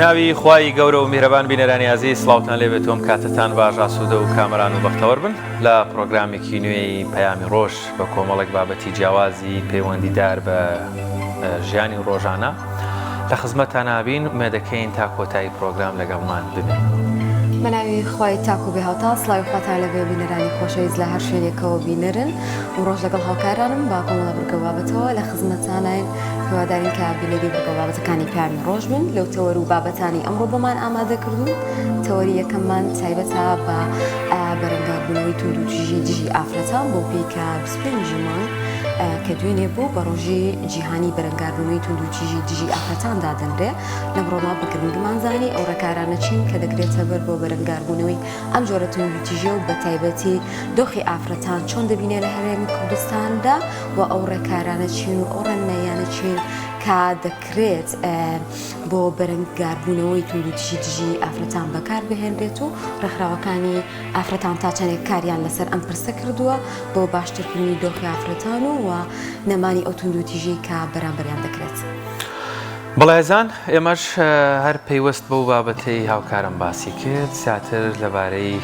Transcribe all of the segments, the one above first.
بناوی خوای گەورە و میهرەبان بینەرانی عەزیز سڵاوتان لێ بێت تۆم کاتتان باش ئاسوودە و کامەران و بەختەوەر بن لە پرۆگرامێکی نوێی پەیامی ڕۆژ بە کۆمەڵێک بابەتی جیاوازی پەیوەندیدار بە ژیانی ڕۆژانە لە خزمەتتان هابین ومێدەکەین تا کۆتایی پرۆگرام لەگەڵمان ببێن. بەناوی خۆی تاکو بێ هەوتا سڵاوی خواتان لەبێ بینەرانی خۆشەویست لە هەر شوێنێکەوە بینەرن و ڕۆژ لەگەڵ هاوکارانم با کۆمەڵە بڕگە بابەتەوە لە خزمەتانین هیوادارین کە بینەری بڕگە بابەتەکانی پەیامی ڕۆژ بن لەو تەوەر و بابەتانی ئەمڕۆ بۆمان ئامادە کردوون. تەوەری یەکەممان تایبەتە بە بەرەنگاربوونەوەی توند و دژی ئافرەتان بۆ پێی کە 25 مانگ کە دوێنێ بوو بە ڕۆژی جیهانی بەرەنگاربوونەوەی توند و دژی ئافرەتان دادەنرێ. لەم ڕۆما بەگرنگمانزانی ئەو ڕێکارانە چین کە دەکرێتە بەر بۆ بەرەنگاربوونەوەی ئەم جۆرە توند و دژیە و بە تایبەتی دۆخی ئافرەتان چۆن دەبینێ لە هەرێمی کوردستاندا و ئەو ڕێکارانە چین و ئەو ڕەنمەیانە چین کە دەکرێت بۆ بەرەنگاربوونەوەی توند و دژی ئافرەتان بەکار بهێنرێت و ڕێکخراوەکانی ئافرەتان تا چەندێک کاریان لەسەر ئەم پرسە کردووە بۆ باشترکردنی دۆخی ئافرەتان و نەمانی ئەو توند و دژی کە بەرامبەریان دەکرێت. بەڵێزان ئێمەش هەر پەیوەست بەو بابەتەی هاوکارم باسی کرد زیاتر لەبارەی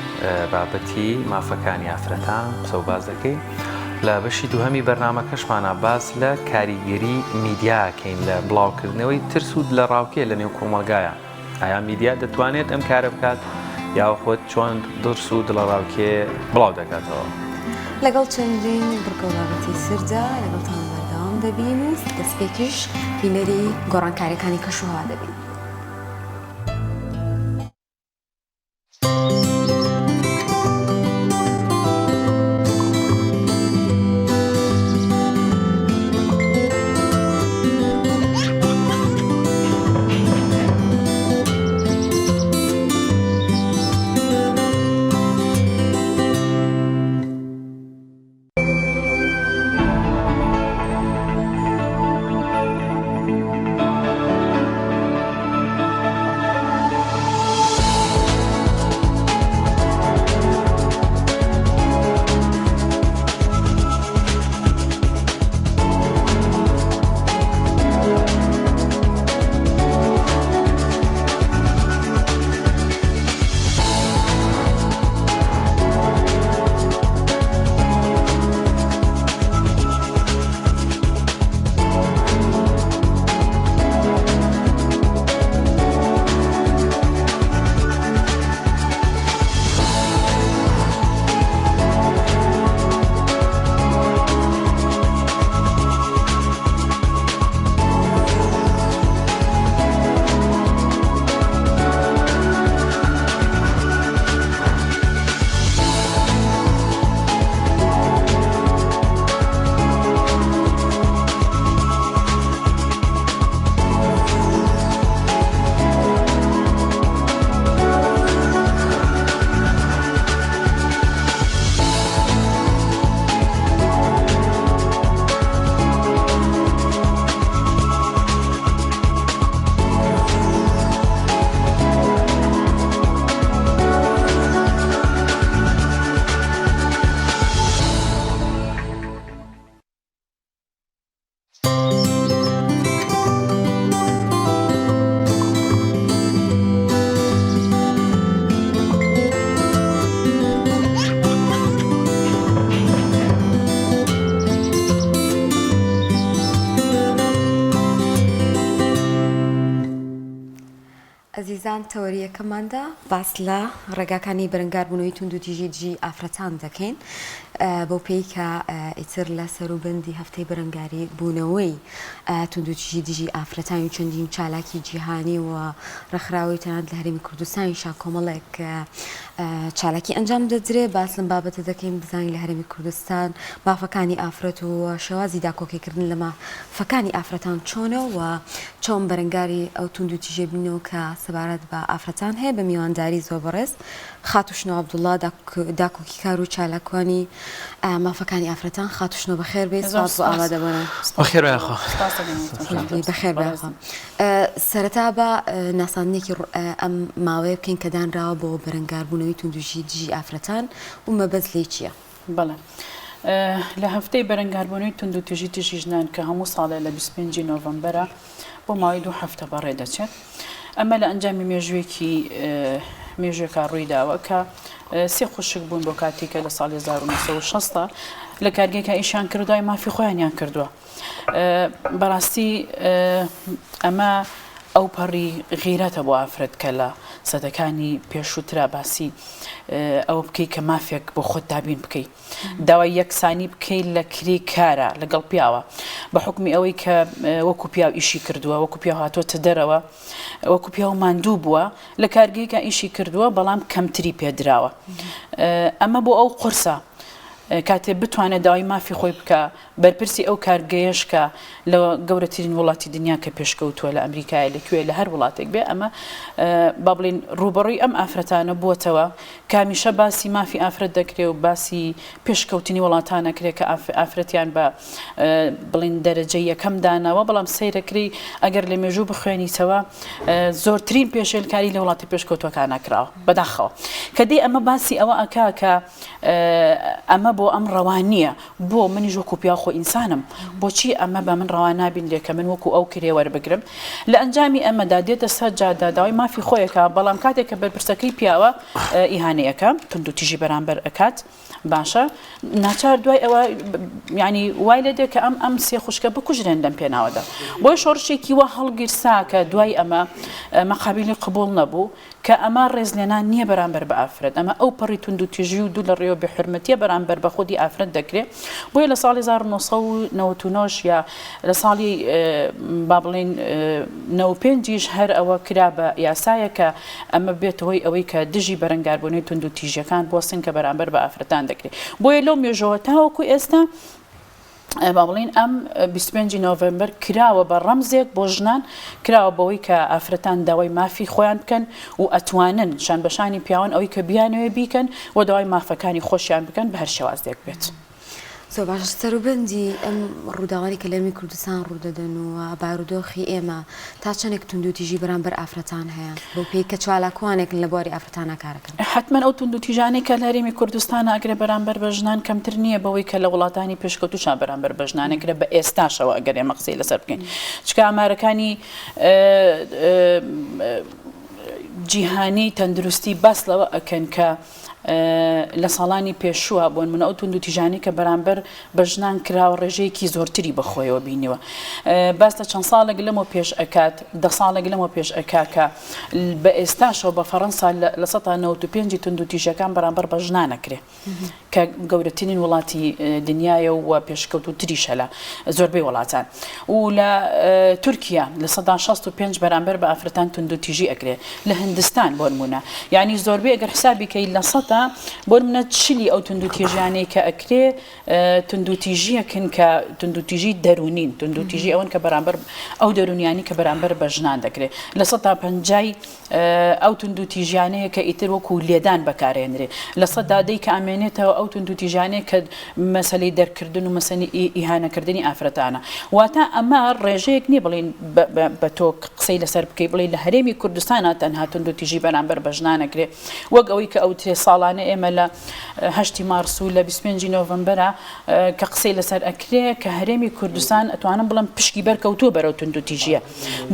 بابەتی مافەکانی ئافرەتان سەوباز دەکەین. لە بەشی دووهەمی بەرنامەکەشمانە باس لە کاریگەری میدیاکەین لە بڵاوکردنەوەی ترس و لە ڕاوکێ لە نێو کۆمەلگایە. ئایا میدیا دەتوانێت ئەم کارە بکات یا خۆت چۆن درس و دڵە ڕاوکێ بڵاو دەکاتەوە؟ لەگەڵ چەندین بڕگە بابەتی سردا لەگەڵتان بەردەوام دەبین و دەستپێکیش بینەری گۆڕانکاریەکانی کەشوهوا دەبین. ئەزیزان تەوەری یەکەماندا باس لە ڕێگاکانی بەرەنگاربوونەوەی توند و دژی ئافرەتان دەکەین بۆ پێی کە ئیتر لە سەروبەندی هەفتەی بەرەنگاری بوونەوەی توند و دژی ئافرەتان و چەندین چالاکی جیهانی و ڕێکخراوەی تەنانەت لە هەرێمی کوردستانیشا کۆمەڵێک چالاکی ئەنجام دەدرێت. باس لەم بابەتە دەکەین بزانین لە هەرێمی کوردستان مافەکانی ئافرەت و شێوازی داکۆکیکردن لە مافەکانی ئافرەتان چۆنە و چۆن بەرەنگاری ئەو توند و دژیە بینەوە کە سەبارەت بە ئافرەتان هەیە بە میوانداری زۆر بەڕێز خاتوشنەوە عەبدوڵڵا داکۆکیکار و چالاکوانی مافەکانی ئافرەتان. خاتوشنەوە بەخێر بێت سپاس بۆ ئامادەبوونە. بەخێر بێخوا. بەخێر بێخوا. سەرەتا بە ناساندنێکی ئەم ماوەیە بکەین کە دانراوە بۆ بەرەنگاربوونەوەی توند و دژی ئافرەتان و مەبەست لێ چییە؟ بەڵێ لە هەفتەی بەرەنگاربوونەوەی توند و دژی ژنان کە هەموو ساڵێ لە 25 نۆڤەمبەرە بۆ ماوەی 2 هەفتە بەڕێ دەچێت. ئەمە لە ئەنجامی مێژوێکە ڕوویداوە کە سێ خوشک بوون بۆ کاتێکە لە ساڵی 1960 لە کارگێکە ئیشان کردوای مافی خۆیانیان کردووە. بەڕاستی ئەمە ئەو پەڕی غیرەتە بۆ ئافرەت کە لە سەدەکانی پێشووترا باسی ئەوە بکەیت کە مافێک بۆ خۆت دابین بکەیت، داوای یەکسانی بکەیت لە کری کارە لەگەڵ پیاوە بە حکمی ئەوەی کە وەکو پیاو ئیشی کردووە، وەکو پیاو هاتۆتە دەرەوە، وەکو پیاو ماندوو بووە لە کارگەیەکە ئیشی کردووە بەڵام کەمتری پێدراوە. ئەمە بۆ ئەو قورسە کاتێ بتوانێت داوای مافی خۆی بکە بەرپرسی ئەو کارگەیەش کە لە گەورەترین وڵاتی دنیا کە پێشکەوتووە لە ئەمریکای لەکوێ لە هەر وڵاتێک بێ. ئەمە با بڵین ڕوبەڕووی ئەم ئافرەتانە بووەتەوە کامیشە باسی مافی ئافرەت دەکرێت و باسی پێشکەوتنی وڵاتانەکرێت کە ئافرەتیان بە بڵین دەرەجە یەکەم داناوە، بەڵام سەیرەکری ئەگەر لە مێژوو بخوێنیتەوە زۆرترین پێشێلکاری لە وڵاتی پێشکەوتوەکان نەکراوە بەداخەوە. کە دێ ئەمە باسی ئەوە ئەکا کە ئەمە بۆ ئەم ڕەوانیە بۆ منیش وەکو پیا خۆ ئینسانم، بۆچی ئەمە بە من ڕەوان نابین لێکە من وەکو ئەو کرێ وەربگرم. لە ئەنجامی ئەمەدا دێتە سەر جادا داوای مافی خۆیەکە، بەڵام کاتێک کە بەرپرسەکەی پیاوە ئیهانەیەەکە تند و تیژی بەرامبەر ئەکات باشە ناچار دوای ئەوە ینی وای لێ دێت کە ئەم سێ خوشکە بکوژرێن لەم پێناوەدا. بۆی شۆڕشێکی وە هەڵگیرسا کە دوای ئەمە مەقابلی قبول نەبوو کە ئەمە ڕێزلێنان نییە بەرامبەر بە ئافرەت، ئەمە ئەو پەڕی تند و تیژی و دوو لە ڕێوە بەحرمەتیە بەرامبەر بە خودی ئافرەت دەکرێت. بۆیە لە ساڵی 1999 یا لە ساڵی با بڵین 95 هەر ئەوە کرا بە یاسایە کە ئەمە بێتەوەی ئەوەی کە دژی بەرەنگاربوونی تند و تیژەکان بۆستن کە بەرامبەر بە ئافرەتان دەکرێت. بۆیە لەو مێژەوە تاوەکو ئێستا با بڵین ئەم 25 نۆڤەمبەر کراوە بە ڕەمزێک بۆ ژنان، کراوە بەوەی کە ئافرەتان داوای مافی خۆیان بکەن و ئەتوانن شان بەشانی پیاوان ئەوەی کە بیانەوێ بیکەن و داوای مافەکانی خۆشیان بکەن بە هەر شێوازێک بێت. زۆر باش سەروبەندی ئەم ڕووداوانی کە لەمی کوردستان ڕوودەدەن و بارودۆخی ئێمە تا چەندێک تند و تیژی بەرامبەر ئافرەتان هەیە بۆ پێی کە چالاکوانێکن لە بواری ئافرەتانە کارەکەن؟ حتمما ئەو تند و تیژانەی کە لە هەرێمی کوردستان ئەگرێ بەرامبەر بە ژنان کەمتر نییە بەوەی کە لە وڵاتانی پێشکەوتووشان بەرامبەر بە ژنانەگرێ بە ئێستاشەوە ئەگەر ئێمە قسەی لەسەر بکەین. چکە ئامارەکانی جیهانی تەندروستی باس لەوە ئەکەن کە لە ساڵانی پێشووە بۆن منە ئەو تند و تیژانی کە بەرامبەر بە ژنان کراوە ڕێژەیەکی زۆرتری بەخۆیەوە بینیوە. باس لە چەند ساڵێک لەمەوە پێش ئەکات 10 ساڵێک لەمەوە پێش ئەکا کە بە ئێستاشەوە بە فەڕەنسا لە 95 تند و تیژەکان بەرامبەر بە ژنانەکرێ کە گەورەترین وڵاتی دنیاە و پێشکەوتوتریشە لە زۆربەی وڵاتان. و لە تورکیا لە 65 بەرامبەر بە ئافرەتان تند و تیژی ئەکرێ. لە هندستان بۆ نمونە یعنی زۆربەی ئەگەر حسابیکەی لە 100 بۆ منە چلی ئەو تند و تیژیانەی کە ئەکرێ تند و تیژیەکن کە تند و تیژی دەرونین، تند و تیژی ئەوەن کە بەرامبەر ئەو دەرونیانی کە بەرامبەر بە ژنان دەکرێت. لە 150 ئەو تند و تیژیانەیە کە ئیتر وەکو لێدان بەکارێنرێ. لە 100 کە ئامێنێتەوە ئەو تند و تیژانەیە کە مەسەلەی دەرکردن و مەسەلی ئیهانەکردنی ئافرەتانە. واتە ئەمە ڕێژەیەک نییە بڵین بە تۆ قسەی لەسەر بکەی بڵێ لە هەرێمی کوردستانە تەنها تند و تیژی بەرامبەر بە ژنانەکرێ، وەک ئەوەی کە ئەو ترێ ساڵانە ئێمە لە 8 مارس و لە 25 نۆڤەمبەرە کە قسەی لەسەر ئەکرێ کە هەرێمی کوردستان ئەتوانم بڵم پشکی بەرکەوتووە بەرەو تند و تیژیە،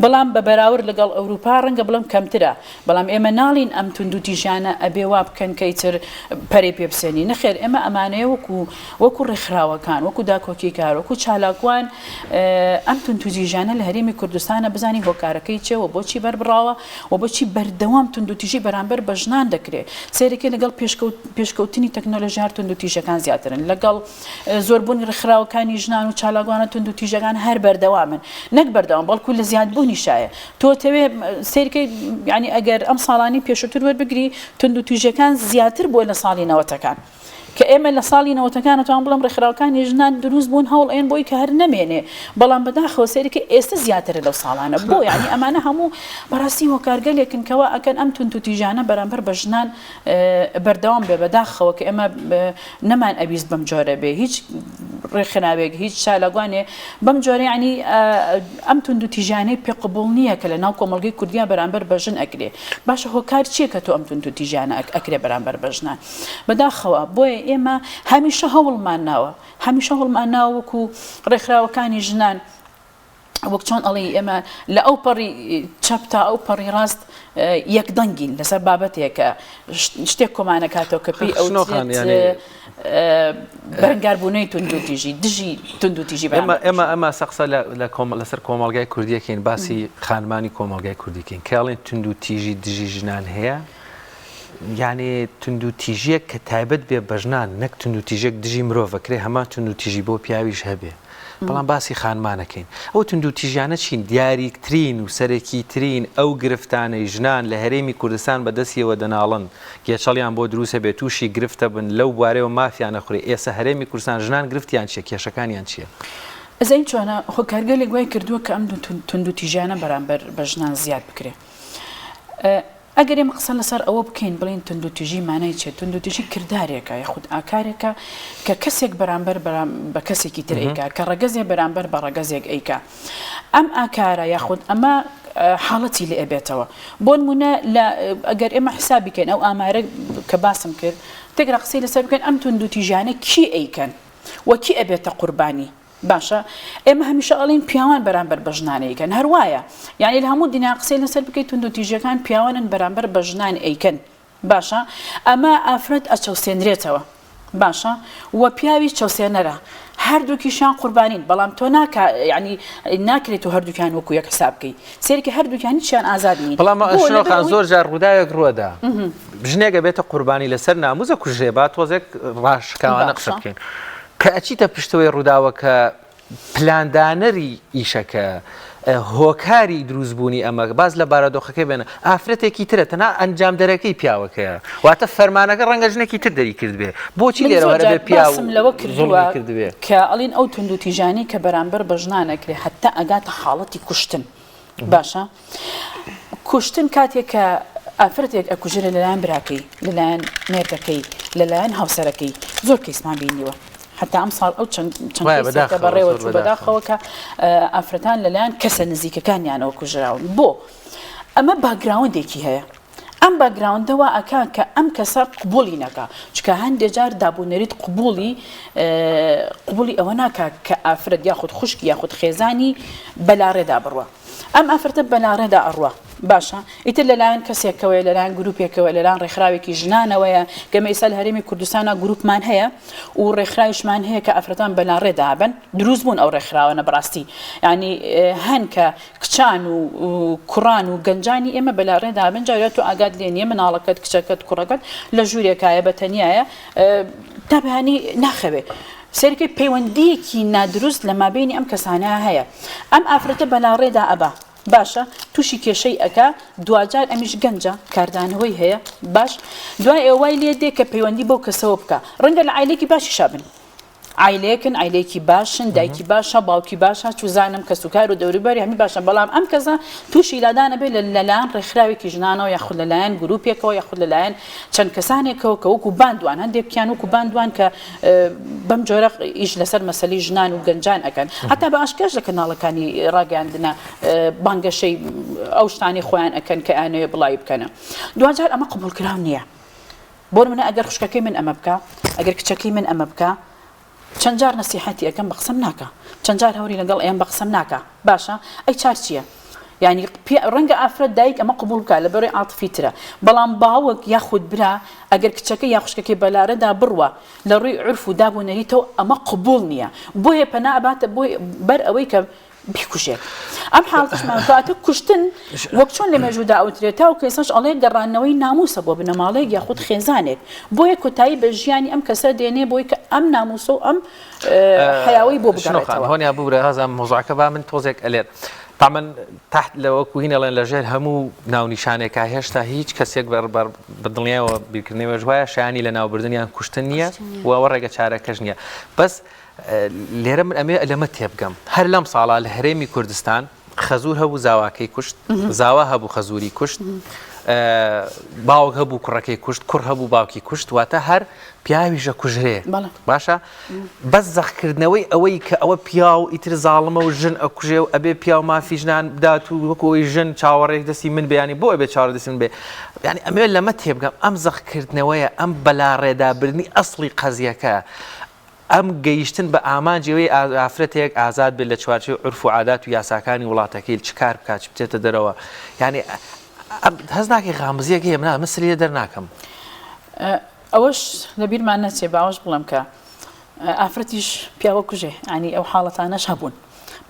بەڵام بە بەراورد لەگەڵ ئەوروپا ڕەنگە بڵم کەمترە، بەڵام ئێمە ناڵین ئەم تند و تیژیانە ئەبێ وا بکەن کە ئیتر پەرێ پێ بسێنی. نەخێر ئێمە ئەمانەیە وەکو ڕێکخراوەکان، وەکو داکۆکی کار، وەکو چالاکوان ئەم تند و تیژیانە لە هەرێمی کوردستانە بزانی هۆکارەکەی چێوە، بۆچی بەربڕاوە و بۆچی بەردەوام تند و تیژی بەرامبەر بە ژنان دەکرێت. سێرەکەی لەگەڵ پێشکەوتنی تەکنۆلۆژی هەر تند و تیژەکان زیاترن، لەگەڵ زۆربوونی ڕێکخراوەکانی ژنان و چالاکوانە تند و تیژەکان هەر بەردەوامن، نەک بەردەوام بەڵکو لە زیادبوونی شایە. تۆ تەوێ سێرکەی ینی ئەگەر ئەم ساڵانی پێشووتر وەربگری تند و تیژەکان زیاتر بووە لە ساڵی 90ەکان کە ئێمە لە ساڵی 90ەکان توان بڵم ڕێکخراوەکانی ژنان دروست بوون هەوڵ ئێن بۆی کە هەر نەمێنێ، بەڵام بەداخەوە سێرکە ئێستا زیاتر لەو ساڵانە بۆ ینی ئەمانە هەموو بەڕاستی هۆکارگەلێکن کەوا ئەکەن ئەم تند و تیژانە بەرامبەر بە ژنان بەردەوام بێ بەداخەوە کە ئێمە نەمان ئەبیست بەم جۆرە بێ، هیچ ڕێکخراوێک هیچ چالاکوانێ بەم جۆرە ینی ئەم تند و تیژانەی پێقبوڵ نییە کە لە ناو کۆمەڵگەی کوردیا بەرامبەر بە ژن ئەکرێ. باشە هۆکار چییە کە تۆ ئەم تند و تیژانە ئەکرێ بەرامبەر بە ژنان؟ بەداخەوە بۆیە ئێمە هەمیشە هەوڵمان ناوە وەکو ڕێکخراوەکانی ژنان وەک چۆن ئەڵێ ئێمە لە ئەو پەڕی چەپ تا ئەو پەڕی ڕاست یەکدەنگین لەسەر بابەتێکە شتێک کۆمانەکاتەوە کە پێی ئەو بەرەنگاربوونەوەی توندوتیژی دژی توندوتیژی ئەمە سەقسە لەسەر کۆمەڵگای کوردیەکەین باسی خانمانی کۆمەڵگای کوردیکەین کاڵێن توندوتیژی دژی ژنان هەیە یعنی توندوتیژیەک کە تایبەت بێ بە ژنان نەک توندوتیژێک دژی مرۆڤەکرێ هەمان توندوتیژی بۆ پیاویش هەبێ بەڵام باسی خانمانەکەین ئەو توندوتیژیانە چین دیاریکترین و سەرەکیترین ئەو گرفتانەی ژنان لە هەرێمی کوردستان بەدەستیەوە دەناڵن گێچەڵیان بۆ دروستە بێت تووشی گرفتە بن لەو بوارەوە مافیانە خوڕی ئێستا هەرێمی کوردستان ژنان گرفتیان چیە کێشەکانیان چییە؟ ئەزەی چۆنە هۆکارگەلێک وای کردووە کە ئەم توندوتیژیانە بەرامبەر بە ژنان زیاد بکرێ ئەگەر ئێمە قسە لەسەر ئەوە بکەین بڵین توندوتیژی مانای چێت توندوتیژی کردارێکە یاخود ئاکارێکە کە کەسێک بەرامبەر بە کەسێکی تر ئەیکا کە ڕەگەزێ بەرامبەر بە ڕەگەزێک ئەیکا ئەم ئاکارە یاخود ئەمە حاڵەتی لێ ئەبێتەوە بۆ نمونە ئەگەر ئێمە حسابی بکەین ئەو ئامارە کە باسم کرد تێکرا قسەی لەسەر بکەین ئەم توندوتیژیانە کی ئەیکەن وەکی ئەبێتە قوربانی باشە ئێمە هەمیشە ئەڵین پیاوان بەرامبەر بە ژنانەیەکەن هەروایە یعنی لە هەموو دینا قسەی لەسەر بکەیت توندوتیژیەکان پیاوانن بەرامبەر بە ژنان ئەیکەن باشە ئەمە ئافرەت ئەچەوسێنرێتەوە باشە وە پیاوی چەوسێنەرە هەردووکیشیان قوربانین بەڵام تۆ ینی ناکرێت و هەردووکیان وەکو یەک حساب بکەیت سێرکە هەردووکیانی چیان ئازاد نین بەڵام شنۆخان زۆر جار ڕووداوێک ڕووەدا ژنێکە بێتە قوربانی لەسەر ناموزە کوژێ با تۆزێک ڕاشکاوانە قسە بکەین کە ئەچیتە پشتەوەی ڕووداوە کە پلاندانەری ئیشەکە هۆکاری دروستبوونی ئەمە باز لە بارەدۆخەکەی بێنە ئافرەتێکی ترە تەنها ئەنجام دەرەکەی پیاوەکەیە واتە فەرمانەکە ڕەنگە ژنێکی تر دەری کرد بێ بۆچی لێرەوە هەرە بێ پیاوم لەوە کردووە کە ئەڵین ئەو توندوتیژانی کە بەرامبەر بە ژنانەکرێ حتا ئەگاتە حاڵەتی کوشتن باشە کوشتن کاتێک کە ئافرەتێک ئەکوژرە لەلایەن براکەی لەلایەن مێردەکەی لەلایەن هاوسەرەکەی زۆر کەیسمان بینیوە حتى ئەم ساڵ ئەو چەند کەسێکە بەڕێوە چوو بەداخەوە کە ئافرەتان لەلایەن کەسە نزیکەکانیانەوە کوژراون بۆ ئەمە باگراوندێکی هەیە ئەم باگراوندەوە ئەکا کە ئەم کەسە قبولی نەکا چکە هەندێک جار دابوونەریت قبولی ئەوە ناکات کە ئافرەت یاخود خوشکی یاخود خێزانی بەلاڕێدا بڕوە ئەم ئافرەتە بەلاڕێدا ئەڕوە باشە ئیتر لەلایەن کەسێکەوەی لەلایەن گروپێکەوە لەلایەن ڕێکخراوێکی ژنانەوەیە کە ئێستا لە هەرێمی کوردستانە گروپمان هەیە و ڕێکخراویشمان هەیە کە ئافرەتان بەلاڕێدا بن دروست بوون ئەو ڕێکخراوانە بەڕاستی ینی هەن کە کچان و کوڕان و گەنجانی ئێمە بەلاڕێدا بن جارێت تو ئاگات لێ نییە مناڵەکەت کچەکەت کوڕەکەت لە ژوورێکایە بەتەنیایە تابانی ناخەوێ سەرکەی پەیوەندیەکی نادروست لە مابینی ئەم کەسانە هەیە ئەم ئافرەتە بەلاڕێدا ئەبا باشە تووشی کێشەی ئەکا دوجار ئەمیش گەنجە کاردانەوەی هەیە باش دوای ئێوای لێ دێ کە پەیوەندی بەو کەسەوە بکە ڕەنگە لە عیلێکی باشی شابن عیلەیەکن عیلێکی باشن دایکی باشە باوکی باشە چوزانم کە سوکار و دەوروبەری هەمی باشە بەڵام ئەم کەسە تووشی لادانە بێت لەلایەن ڕێکخراوێکی ژنانەوە یاخود لەلایەن گروپێکەوە یاخود لەلایەن چەند کەسانێکەوە کە وەکو باندوان هەندێک پیان وەکو باندوان کە بەم جۆرە ئیش لەسەر مەسەلەی ژنان و گەنجان ئەکەن هەتا بە ئاشکەش لە کەناڵەکانی ڕاگەاندنە بانگەشەی ئەو شتانی خۆیان ئەکەن کە ئانەیە بڵای بکەنە دوجار ئەمە قبولکراو نییە بۆ منە ئەگەر خوشکەکەی من ئەمە بکە ئەگەر کچەکەی من ئەمە بکە چەند جار نەسیحەتی ئەەکەم بە قسەم ناکە چەند جار هەوری لەگەڵ ئێم بە قسەم ناکە باشە ئەی چار چییە ینی ڕەنگە ئافرەت دایک ئەمە قبول بکە لە بەڕێ عاتفی ترە بەڵام باوەک یاخود برا ئەگەر کچەکە یا خوشکەکەی بەلارەدا بڕوە لە ڕووی عرف و دابوونەریتەوە ئەمە قبول نییە بۆیە پەنا ئەباتە بۆی بەر ئەوەی کە بیکوشێت ئەم حاڵتشمانکاتە کوشتن وەک چۆن لە مێژوودا ئەوترێتە و کەسەش ئەڵێ گەڕانەوەی ناموسە بۆ بنەماڵەیەک یاخود خێزانێک بۆیە کۆتایی بە ژیانی ئەم کەسە دێنێ بۆی کە ئەم ناموسە و ئەم حیاوەی بۆ بگەڕێتەوە هۆنیا بوورە هەزم مۆزوعەکە با من تۆزێک ئەلێت تامن تحت لەوەکو هینەڵێن لەژێر هەموو ناونیشانێکە هێشتا هیچ کەسێک بەدڵنیایەوە بیرکردنەوە ژوایە شایانی لە ناوبردنیان کوشتن نییە و ئەوە ڕێگە چارەکەش نییە بەس لێرە من ئەمێ لەمە تێبگەم هەر لەم ساڵا لە هەرێمی کوردستان خەزور هەبوو زاواکەی کوشت زاوا هەبوو خەزوری کوشت باوک هەبوو کوڕەکەی کوشت کوڕ هەبوو باوکی کوشت واتە هەر پیاویژە کوژرێ باشە بەس زەخکردنەوەی ئەوەی کە ئەوە پیا و ئیتر زاڵمە و ژن ئەکوژێ و ئەبێ پیا و مافی ژنان بدات و وەکەوەی ژن چاوەڕێک دەستی من بێیانی بۆ ئەبێ چاوەڕێ دەستی من بێ ینی ئەمێ لەمە تێبگەم ئەم زەخکردنەوەیە ئەم بەلاڕێدابردنی ئەسڵی قەزیەکە ئەم گەیشتن بە ئامانجیەوەی ئافرەتێک ئازاد بێت لە چوارچێ عورف و عادات و یاساکانی وڵاتەکەی چ کار بکات چ بچێتە دەرەوە یعنی هەز ناکەی غامزیەکە هێ منە مسلی دەرناکەم ئەوەش لەبیرمان نەچێ باوەش بڵم کە ئافرەتیش پیاوە کوژێ ینی ئەو حاڵەتانەش هەبوون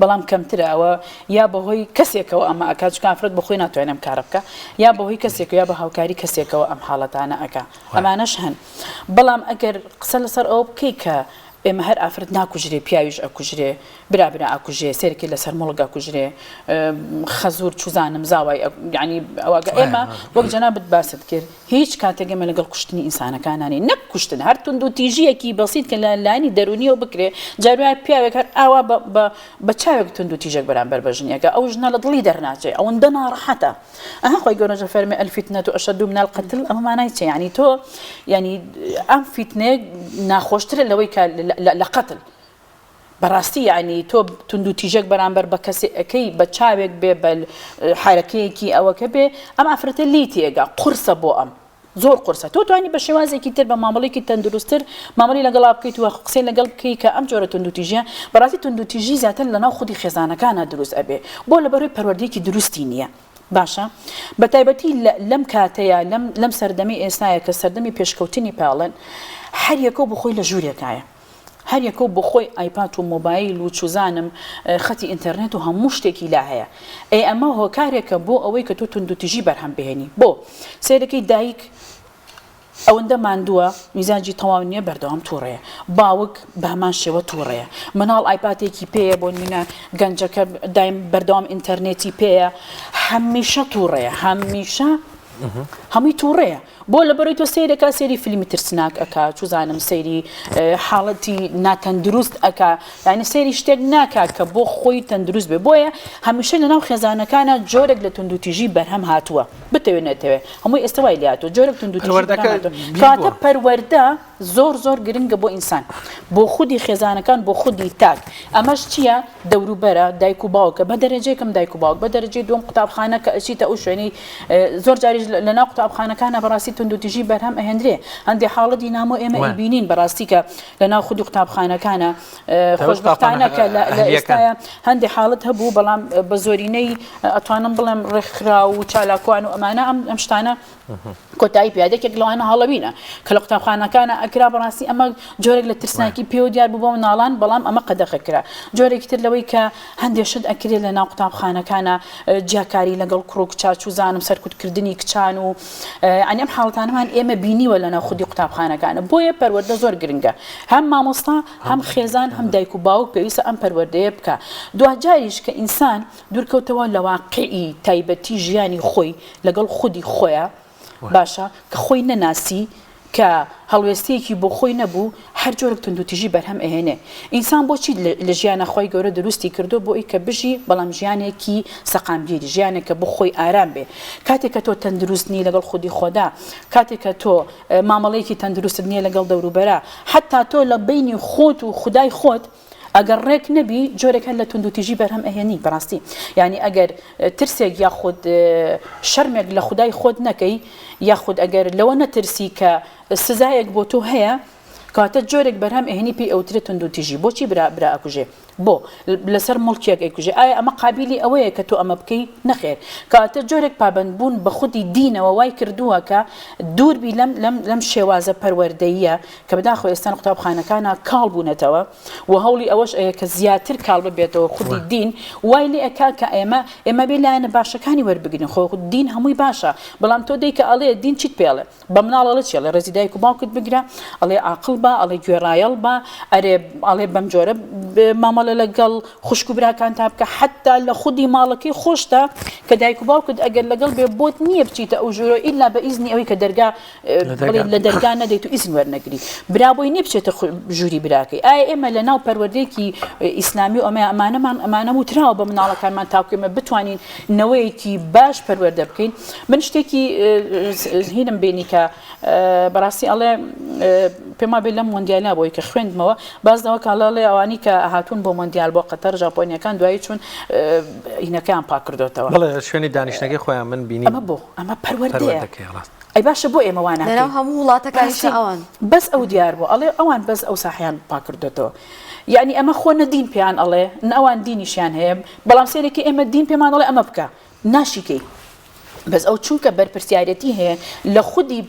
بەڵام کەمترە ئەوە یا بەهۆی کەسێکەوە ئەمە ئەکات چکە ئافرەت بەخۆی ناتوانێت کار بکە یا بەهۆی کەسێک یا بە هاوکاری کەسێکەوە ئەم حاڵەتانە ئەکا ئەمانەش هەن بەڵام ئەگەر قسە لەسەر ئەوە بکەی کە ئێمە هەر ئافرەت ناکوژرێ پیاویش ئەکوژرێ برابرا ئاکوژێ سێرکی لەسەر مڵک ئەکوژرێ خەزور چوزانم زاوای ینی ئەوەگە ئێمە وەک جەنابەت باست کرد هیچ کاتێک ئێمە لەگەڵ کوشتنی ئینسانەکانانی نەک کوشتن هەر تونند و تیژیەکی بەسیت کە لە لایانی دەرونیەوە بکرێ جاروای پیاوێک هەر ئاوا بە چاوێک تونند و تیژێک بەرامبەر بەژنیەکە ئەو ژنە لە دڵی دەرناچێ ئەوەندە ناڕەحەتە ئەها خۆی گەورەجە فەرمێ الفتنة أشد من القتل ئەمە مانای چێ ینی تۆ ینی ئەم فیتنەیە ناخۆشترە لەوەی کە لە قەتل بەڕاستی ینی تۆ تونند و تیژێک بەرامبەر بە کەسێ ئەەکەی بە چاوێک بێ بە حرەکەیەکی ئەوەکە بێ ئەم ئافرەتە لی تێگا قورسە بۆ ئەم زۆر قورسە تۆ توانی بە شێوازێکی تر بە مامەڵێکی تەندروستتر مامەڵی لەگەڵا بکەیت و قسەی لەگەڵ بکەی کە ئەم جۆرە تونند و تیژە بەڕاستی تونند و تیژی زیاتر لەناو خودی خێزانەکانە دروست ئەبێ بۆ لەبەرەوەی پەروەردەیەکی دروستی نییە باشە بە تایبەتی لەم کاتەیە لەم سەردەمی ئێستایە کە سەردەمی پێشکەوتنی پاڵن هەر یەکۆ بخۆی لە ژوورێکایە هەر یەکۆ بخۆی ئایپات و مۆبایل و چوزانم خەتی ئینتەرنێت و هەموو شتێکی لا هەیە ئەمە هۆکارێکە بۆ ئەوەی کە تۆ تونند و تیژی بەرهەم بهێنی بۆ سێرەکەی دایک ئەوەندە ماندووە میزانجی تەواو نییە بەردەوام تووڕەیە باوک بە هەمان شێوە تووڕەیە مناڵ ئایپاتێکی پێیە بۆ منە گەنجەکە دایم بەردەوام ئینتەرنێتی پێیە هەمیشە تووڕەیە هەمیشە هەمووی تووڕەیە بۆ لەبەرەوەی تۆ سیرەکە سێری فیلمی ترسناک ئەکا چوزانم سەیری حاڵەتی ناتەندروست ئەکا یعنی سێری شتێک ناکات کە بۆ خۆی تەندروست بێ بۆیە هەمیشە لەناو خێزانەکانە جۆرێک لە تونند و تیژی بەرهەم هاتووە بتەوێت نەتەوێت هەمووی ئێستاوای لاتۆ جۆرێک تونند و تیژی کاتە پەروەردە زۆر گرنگە بۆ ئینسان بۆ خودی خێزانەکان بۆ خودی تاک ئەمەش چییە دەوروبەرە دایک و باوکە بە دەرەجەیەکەم دایک و باوک بە دەرەجەی دوم قوتابخانە کە ئەچیتە ئەو شوێنەی زۆر جاریش لەناو قوتابخانەکانە بەڕاستی تونند و تیژی بەرهەم ئەهێنرێ هەندێک حاڵەتی نامۆ ئێمە ئەیبینین بەڕاستی کە لەناو خودی قوتابخانەکانە خۆشبەختانە کە لە ئێستاە هەندێک حاڵەت هەبوو بەڵام بە زۆرینەی ئەتوانم بڵێم ڕێکخرا و چالاکوان و ئەمانە ئەم شتانە کۆتایی پیادێکێک لەوانە هەڵەبینە کە لە قوتابخانەکانە ئەکرا بەڕاستی ئەمە جۆرێک لە ترسناکی پێ و دیار بوو بۆ مناڵان بەڵام ئەمە قەدەغەکرا جۆرێکی تر لەوەی کە هەندێک شت ئەکرێت لە ناو قوتابخانەکانە جیاکاری لەگەڵ کوڕ کچا چوزانم سەرکوتکردنی کچان و ئەنی ئەم حاڵەتانەمان ئێمە بینیوە لە ناو خودی قوتابخانەکانە بۆیە پەروەردە زۆر گرنگە هەم مامۆستا هەم خێزان هەم دایک و باوک پێویستە ئەم پەروەردەیە بکە دوجاریش کە ئینسان دوورکەوتەوە لە واقعی تایبەتی ژیانی خۆی لەگەڵ خودی خۆیە باشە کە خۆی نەناسی کە هەڵوێستەیەکی بۆ خۆی نەبوو هەر جۆرێک تونند و تیژی بەرهەم ئەهێنێ ئینسان بۆچی لە ژیانە خۆی گەورە دروستی کردو بۆ ئەوی کە بژی بەڵام ژیانێکی سەقامگیری ژیانێک کە بۆ خۆی ئارام بێ کاتێک کە تۆ تەندروستنی لەگەڵ خودی خۆدا کاتێک کە تۆ مامەڵەیەکی تەندروست نییە لەگەڵ دەوروبەرە حتا تۆ لە بینی خۆت و خودای خۆت ئەگەر ڕێک نەبی جۆرێک هەر لە تونند و تیژی بەرهەم ئەهێنی بەڕاستی یعنی ئەگەر ترسێک یاخود شەرمێک لە خودای خۆت نەکەی یاخود ئەگەر لەوە نەترسی کە سزایەک بۆ تۆ هەیە کاتە جۆرێک بەرهەم ئەهێنی پێی ئەوترێت تونند و تیژی بۆچی برا ئەکوژێ بۆ لەسەر مڵکێک ئەیکوژێ ئایا ئەمە قابلی ئەوەیە کە تۆ ئەمە بکەی نەخێر کاتە جۆرێک پابندبوون بە خودی دینەوە وای کردووە کە دووربی لەم شێوازە پەروەردەیە کە بەداخۆ ئێستا قوتابخانەکانە کاڵ بوونەتەوە و هەوڵی ئەوەش ئەیە کە زیاتر کاڵ ببێتەوە خودی دین وای لێ ئەکا کە ئێمە بێ لایەنە باشەکانی وەربگرین خۆ دین هەمووی باشە بەڵام تۆ دەی کە ئەڵێ دین چیت پێڵێ بە مناڵ ئەڵێ چێڵێ ڕێزی دایک و باوکت بگرە ئەڵێ عاقڵ بە ئەڵێ گوێڕایەڵ بە ئەڵێ بەم جۆرە مامەڵە لەگەڵ خوشک و براکان تا بکە حتا لە خودی ماڵەکەی خۆشتە کە دایک و باوکت ئەگەر لەگەڵ بێ بۆت نییە بچیتە ئەو ژۆرە ئیلا بە ئیزنی ئەوەی کە دەرگا لە دەرگا نەدەیت و ئیزن وەرنەگری برابۆی نییە بچێتە ژووری براکەی ئایا ئێمە لە ناو پەروەردەیەکی ئیسلامی و ئەمانە وتراوە بە مناڵەکانمان تاوکو ئێمە بتوانین نەوەیەکی باش پەروەردە بکەین من شتێکی هینم بینی کە بەڕاستی ئەڵێ پێما بێت لەم مۆندیالە بۆی کە خوێندمەوە بازدەوە کاڵاڵێ ئەوانی کە هاتوون بۆ مۆندیال بۆ قەتەر ژاپۆنیەکان دوایی چوون هینەکەیان پاک کردوتەوە بەڵێ شوێنی دانیشتنەکەی خۆیان من بینی ئەمە بۆ ئەمە پەروەردەیە ئەی باشە بۆ ئێمەوانە لەناو هەموو وڵاتەکانیش ئەوان بەس ئەو دیار بوو ئەڵێ ئەوان بەس ئەو ساحیان پاکردێتەوە یعنی ئەمە خۆ نەدین پێیان ئەڵێ ئەوان دینیشیان هەیە بەڵام سێرێکی ئێمە دین پێمان ئەڵێ ئەمە بکە ناشیکەی بەس ئەو چونکە بەرپرسیارەتی هەیە لە خودی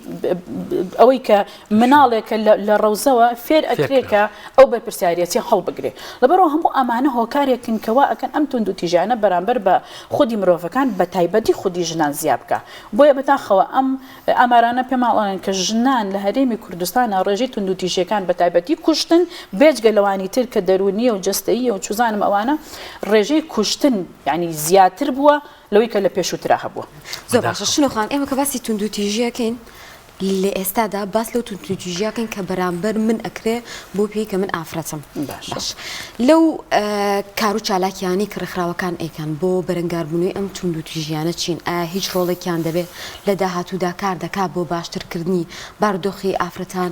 ئەوەی کە مناڵێکە لە ڕەوزەوە فێر ئەکرێکە ئەو بەرپرسیارەتی هەڵبگرێ لەبەرەوە هەموو ئەمانە هۆکارێکن کەوا ئەکەن ئەم تونند و تیژانە بەرامبەر بە خودی مرۆڤەکان بە تایبەتی خودی ژنان زیاد بکە بۆیە بەتاخەوە ئەم ئامارانە پێماڵێن کە ژنان لە هەرێمی کوردستانە ڕێژەی تونند و تیژەکان بە تایبەتی کوشتن بێجگە لەوانی تر کە دەرونیە و جەستەییە و چوزانم ئەوانە ڕێژەی کوشتن یعنی زیاتر بووە لەوەی کە لە پێشووترا هەبووە زۆر باشە شنۆخان ئێمە کە باسی تونند و تیژیەکەین لە ئێستادا باس لەو تونند و تیژیەکەین کە بەرامبەر من ئەکرێ بۆ پێی کە من ئافرەتم باش لەو کار و چالاکیانی کە ڕێکخراوەکان ئەیکەن بۆ بەرەنگاربوونەوەی ئەم تونند و تیژیانە چین ئایا هیچ ڕۆڵێکیان دەبێت لە داهاتوودا کار دەکات بۆ باشترکردنی بارودۆخی ئافرەتان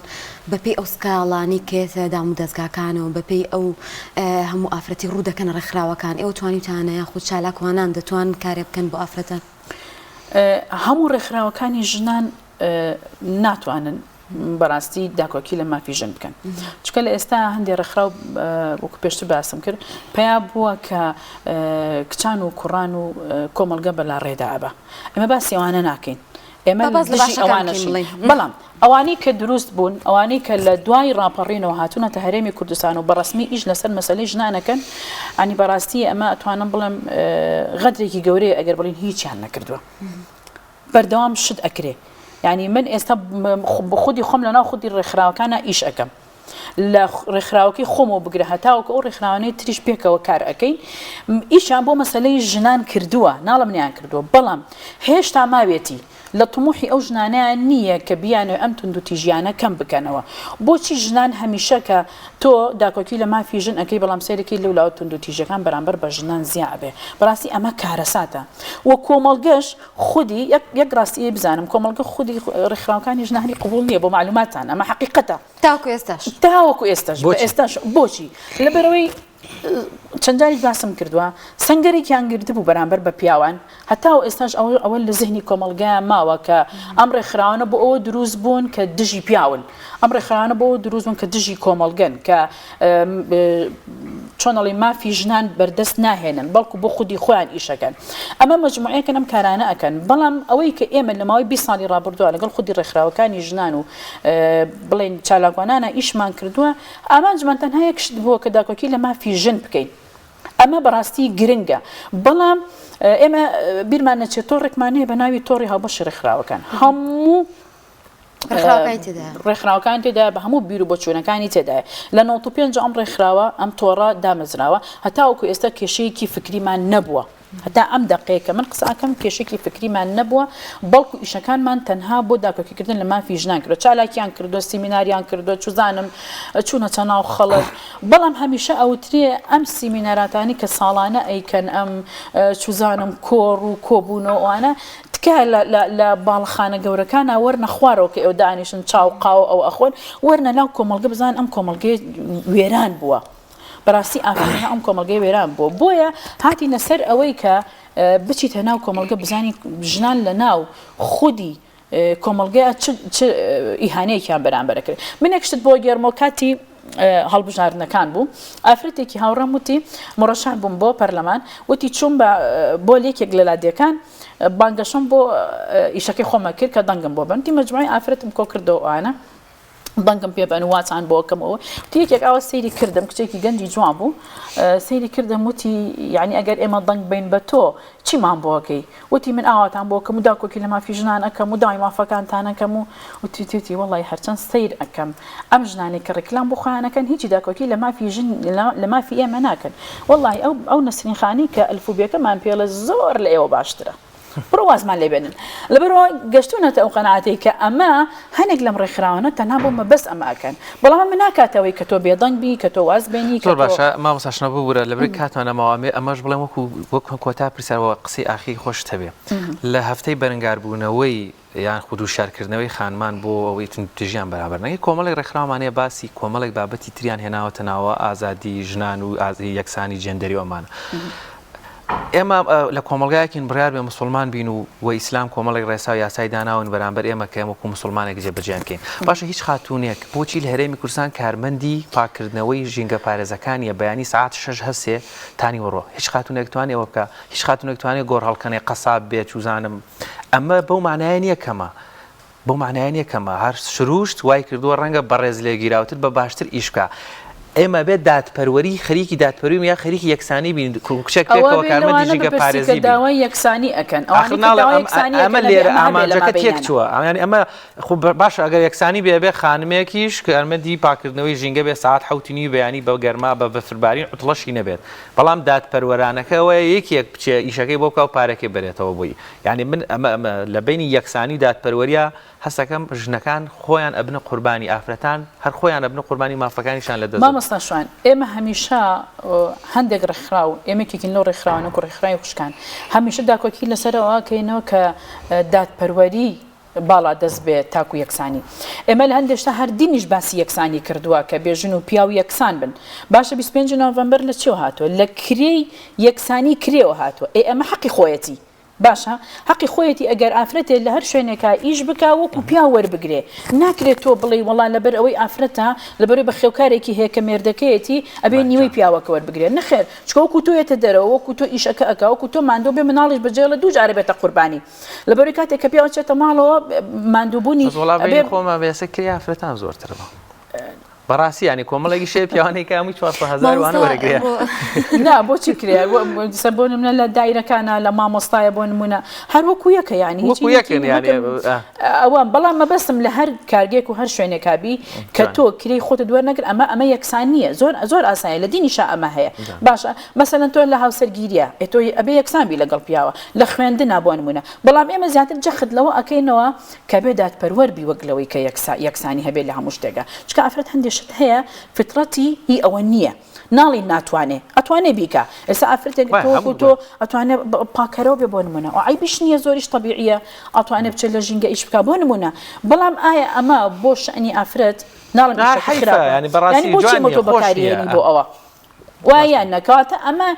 بەپێی ئەو سکاڵانی کێتە دام و دەستگاکانەوە بەپێی ئەو هەموو ئافرەتی ڕوو دەکەن ڕێکخراوەکان ئێوە توانیتانە یاخود چالاکوانان دەتوان کارێ بکەن بۆ ئافرەتان هەموو ڕێکخراوەکانی ژنان ناتوانن بەڕاستی داکۆکی لە مافی ژن بکەن چکە لە ئێستا هەندێک ڕێکخراو وەکو پێشتر باسم کرد پێیا بووە کە کچان و کوڕان و کۆمەلگە بەلا ڕێدا ئەبە ئێمە باسی ئەوانە ناکەین ئێمە دژی ئەوانەشین بەڵام ئەوانەی کە دروست بوون ئەوانەی کە لە دوای ڕاپەڕینەوە هاتوونەتە هەرێمی کوردستان و بەڕسمی ئیش لەسەر مەسەلەی ژنانەکەن ئەنی بەڕاستی ئەمە ئەتوانم بڵێم غەدرێکی گەورەیە ئەگەر بڵین هیچیان نەکردووە بەردەوام شت ئەکرێ یعنی من ئێستا خودی خۆم لەناو خودی ڕێکخراوەکانە ئیش ئەەکەم لە ڕێکخراوەکەی خۆمەوە بگرە هەتاوکە ئەو ڕێکخراوانەی تریش پێکەوە کار ئەەکەین ئیشان بۆ مەسەلەی ژنان کردووە ناڵم نیان کردووە بەڵام هێشتا ماوێتی لە تموحی ئەو ژنانیان نییە کە بیانەوە ئەم تونند و تیژیانە کەم بکەنەوە بۆچی ژنان هەمیشە کە تۆ داکۆکی لە مافی ژن ئەەکەی بەڵام سێرەکەی لەولاوە تونند و تیژەکان بەرامبەر بە ژنان زیابێ بەڕاستی ئەمە کارەساتە وە کۆمەڵگەش خودی یەک ڕاستی بزانم کۆمەڵگە خودی ڕێکخراوەکانی ژنانی قبول نییە بۆ معلوماتان ئەمە حقیقەتە تاوەکو ئێستاش بۆچی لەبەرەوەی چەندجاری باسم کردووە سەنگەرێکیان گرتبوو بەرامبەر بە پیاوان هەتاو ئێستاش ئەوە لە زیهنی کۆمەڵگایە ماوە کە ئەم ڕێکخراوانە بۆ ئەوە دروست بوون کە دژی پیاون ئەم ڕێکخراوانە بۆ ئەوە دروست بوون کە دژی کۆمەڵگەن کە چۆنەڵی مافی ژنان بەردەست ناهێنن بەڵکو بۆ خودی خۆیان ئیشەکەن ئەمە مەجموعەکەن ئەم کارانە ئەکەن بەڵام ئەوەی کە ئێمە لە ماوەی 20 ساڵی ڕابردووە لەگەڵ خودی ڕێکخراوەکانی ژنان و بڵێن چالاکوانانە ئیشمان کردووە ئامانجمان تەنها یەکشت بووە کە داکۆکی لە مافی ژن بکەین ئەمە بەڕاستی گرنگە بەڵام ئێمە بیرمان نەچێت تۆڕێکمانەیە بە ناوی تۆڕی هاوبەش ڕێکخراوەکان هەموو ڕێکخراوەکان تێدا بە هەموو بیر و بۆچوونەکانی تێدایە لە 95 ئەم ڕێکخراوە ئەم تۆڕە دامەزراوە هەتاوەکو ئێستا کێشەیەکی فکریمان نەبووە هەتا ئەم دقەیەکە من قسەکەم کێشێکی فکریمان نەبووە بەڵکو ئیشەکانمان تەنها بۆ داکۆکیکردن لە مافی ژنان کردو چالاکیان کردو سیمیناریان کردو چوزانم چوونەتە ناو خەڵک بەڵام هەمیشە ئەوترێ ئەم سیمیناراتانی کە ساڵانە ئەیکەن ئەم چوزانم کۆڕ و کۆبوونەوەوانە لە باڵخانە گەورەکانە وەرنە خوارەوە کە ئێوە دانیشن چاو قاو ئەو ئەخۆن وەرنە ناو کۆمەڵگە بزان ئەم کۆمەڵگەی وێران بووە بەڕاستی ئافرینە ئەم کۆمەڵگەی وێران بووە بۆیە هاتینە سەر ئەوەی کە بچیتە ناو کۆمەڵگە بزانی ژنان لە ناو خودی کۆمەڵگەیە چ ئیهانەیەکیان بەرامبەر کرد من یەکشت بۆ گێرمۆ کاتی هەڵبژاردنەکان بوو ئافرەتێکی هاوڕەم وتی مڕەشان بووم بۆ پەرلەمان وتی چوون بۆ لێکێک لە لادیەکان بانگەشەم بۆ ئیشەکەی خۆمە کرد کە دەنگم بۆ بنتی مەجموعی ئافرەتم کۆ کردەوە ئەوانە بانگم پێ بەن واچان بۆ کەمەوە یەکێک ئەوە سەیری کردم کچێکی گەنجی جوان بوو سەیری کردم وتی یعنی ئەگەر ئێمە دەنگ بین بە تۆ چیمان بۆکەی وتی من ئاواتان بۆ کەم و داکۆکی لە مافی ژنان ئەەکەم و دای مافەکانتان ئەەکەم و وتی وەڵی هەرچەند سیر ئەەکەم ئەم ژنانی کە ڕێکلام بۆ خۆیانەکەن هیچی داکۆکی لە مافی ژن لە مافی ئێمە ناکەن وەڵی ئەو نەسرین خانی کە ئەلفوبیەکەمان پێڵە زۆر لە ئێوە باشترە بڕوازمان لێبێنن لەبەرەوە گەشتونەتە ئەو قەناعەتەی کە ئەمە هەنێک لەم ڕێکخراوانە تەنها بۆمە بەس ئەمە ئەکەن بەڵام من ناکاتەوەی کە تۆ بێدەنگ بی کە تۆ واز بێنی زۆر باشە مامۆستاشنە ببوورە لەبەر کاتمانەماوامێ ئەمەش بڵێم وەکو کۆتا پرسیارەوە قسەی ئاخی خۆش هەبێ لە هەفتەی بەرەنگاربوونەوەی یان خود و شارکردنەوەی خانمان بۆ ئەوەی تژیان بەرابەرنەکەی کۆمەڵی ڕێکخراوانەیە باسی کۆمەڵێک بابەتی تریان هێناوەتە ناوە ئازادی ژنان و یەکسانی جێندەری ئەمانە ئێمە لە کۆمەڵگایەکین بڕیار بێ مسلمان بین و ئیسلام کۆمەڵێک ڕێسا و یاسای داناون بەرامبەر ئێمە کە ئێمە وەکو مسلمانێک جێبەجێیان بکەین. باشە هیچ خاتونێک بۆچی لە هەرێمی کوردستان کارمەندی پاکردنەوەی ژینگە پارێزەکانیە بەیانی ساعات 6 هەسێ تانی وەڕۆ هیچ خاتونێک توانێ ئەوە بکە هیچ خاتونێک توانێت گۆڕ هەڵکەنێ قەساب بێت چوزانم ئەمە بەو معنایە نییە کەمە بۆ معنایە کەمە هەر شروشت وای کردووە ڕەنگە بەڕێز لێگیراوتر بە باشتر ئیش بکە. ئێمە بێت دادپەروەری خەریکی دادپەروی یا خەریکی یەکسانی بین کچێک پێکەوە کارمەندی ژینگە پارێزی داوای یەکسانی ئەکەن ئەمە لێرە ئامانجەکە تێک چووە ئەمە باش ئەگەر یەکسانی بێ خانمێکیش کارمەندی پاکردنەوەی ژینگە بێ ساعت حوتنی بەیانی بە گەرما بە بەفربارین عوتڵەشی نەبێت بەڵام دادپەروەرانەکەەوە یەکێک بچێ ئیشەکەی بۆ بکە و پارێکی بێتەوە بووی یعنی من ئەمە لە بینی یەکسانی دادپەروەریە هەستەکەم ژنەکان خۆیان ئەبنە قوربانی ئافرەتان هەر خۆیان ئەبنە قوربانی مافەکانیشان لە دەست مامۆستا شوان ئێمە هەمیشە هەندێک ڕێکخراو ئێمەکێکین لەو ڕێکخراوانە و ڕێکخراوی خوشکان هەمیشە داکۆکی لەسەرەوە کەینەوە کە دادپەروەری باڵا دەست بێت تاکو یەکسانی ئێمە لە هەندێشتا هەر دینیش باسی یەکسانی کردووە کە بێژن و پیا و یەکسان بن باشە 25 نۆڤەمبەر لە چێ هاتووە لە کرێی یەکسانی کرێەوە هاتووە ئەمە حەقی خۆیەتی باشە حەقی خۆیەتی ئەگەر ئافرەتێ لە هەر شوێنێکا ئیش بکا وەکو پیا وەربگرێ ناکرێت تۆ بڵێ وەڵا لەبەر ئەوەی ئافرەتە لەبەرەوەی بە خێوکارێکی هەیە کە مێردەکەیەتی ئەبێ نیوەی پیاوەکە وەربگرێ نەخێر چکە وەکو تۆیەتە دەرەوە وەکو تۆ ئیشەکە ئەکا وەکو تۆ ماندوو بێ مناڵیش بەجێ لە دوو جارە بێتە قوربانی لەبەرەوەی کاتێک کە پیاوە چێتە ماڵەوە ماندووبوونی خۆمە بێسە کری ئافرەتان زۆرترەوە بەڕاستی ینی کۆمەڵێکی شێ پیاوانەی کامی 400,000 وانە وەرەگرێ نا بۆچی کرێ بۆ نمونە لە دایرەکانە لە مامۆستایە بۆ نمونە هەر وەکو یەکە ینی ئەوە بەڵام مەبەستم لە هەر کارگێک و هەر شوێنێکابی کە تۆ کرێی خۆتە دووەر نەگر ئەمە یەکسان نییە زۆر ئاسایە لە دینیشا ئەمە هەیە باشە مەسەلەن تۆ لە هاوسەرگیریە تۆ ئەبێ یەکسانبی لەگەڵ پیاوە لە خوێندنا بۆ نمونە بەڵام ئێمە زیاتر جەخت لەوە ئەکەینەوە کە بێ دادپەروەر بی وەک لەوەی کە یەکسانی هەبێت لە هەموو شتێکە چکە ئافرەت هەندێک شت هەیە فترەتی هی ئەوە نییە ناڵی ناتوانێ ئەتوانێ بیکە ئێستا ئافرەتێک تۆ ئەتوانێت پاکەرەوە بێ بۆ نمونە و عیبیش نییە زۆریش طبیعیە ئەتوانێت بچێت لە ژینگە ئیش بکە بۆ نمونە بەڵام ئایا ئەمە بۆ شەئنی ئافرەت ناڵم بۆچی مۆتۆ بەکارێنی بۆ ئەوە وایە نەکاتە ئەمە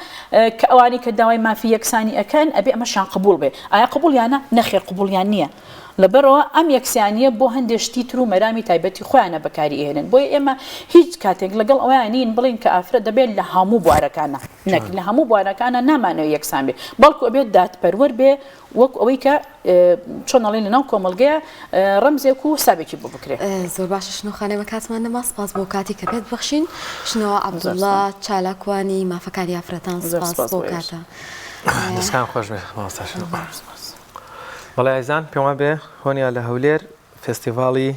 کە ئەوانی کە داوای مافی یەکسانی ئەکەن ئەبێ ئەمەشان قبول بێ ئایا قبولیانە نەخێر قبولیان نییە لەبەرەوە ئەم یەکسانیە بۆ هەندێشتی تر و مەرامی تایبەتی خۆیانە بەکاری ئێنن بۆی ئێمە هیچ کاتێک لەگەڵ ئەویانین بڵین کە ئافرەت دەبێت لە هەموو بوارەکانە نەک لە هەموو بوارەکانە نامانەوە یەکسان بێ بەڵکو ئەبێت دادپەروەر بێ وەک ئەوەی کە چۆنەڵی لەناو کۆمەڵگەیە ڕەمزێک و سابێکی بۆ بکرێت زۆر باشە شنۆخانەوە کاتمان نەما سپاس بۆ کاتی کە پێت بەخشین شنەوە عەبدوڵڵا چالاکوانی مافەکانی ئافرەتان سپاس بۆ کاتە دەستکان خۆش بێ بەڵێ ئایزان پێما بێ هۆنیا لە هەولێر فستیڤاڵی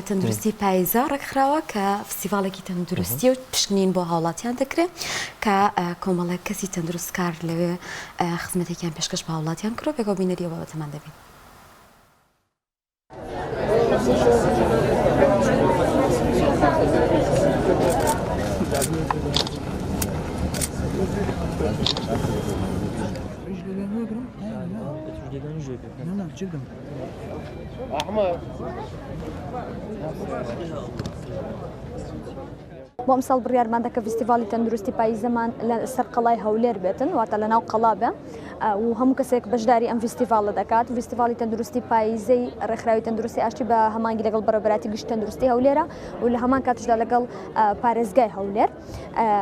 تەندروستی پاییزە ڕێکخراوە کە فستیڤالێکی تەندروستی و پشکنین بۆ هاوڵاتیان دەکرێت کە کۆمەڵێک کەسی تەندروستکار لەوێ خزمەتێکیان پێشکەش بە هاوڵاتیان کرۆ پێکەوە بینەریەوە بەتەمان دەبین. بۆ ئەمساڵ بڕیارمان دەکە فستیڤاڵی تەندروستی پاییزەمان لە سەر قەڵای هەولێر بێتن واتە لە ناو قەڵابە و هەموو کەسێک بەشداری ئەم فستیڤاڵە دەکات فستیڤاڵی تەندروستی پاییزەی ڕێکخراوی تەندروستی ئاشتی بە هەمانگی لەگەڵ بەڕێوەبەراتی گشت تەندروستی هەولێرە و لە هەمان کاتشدا لەگەڵ پارێزگای هەولێر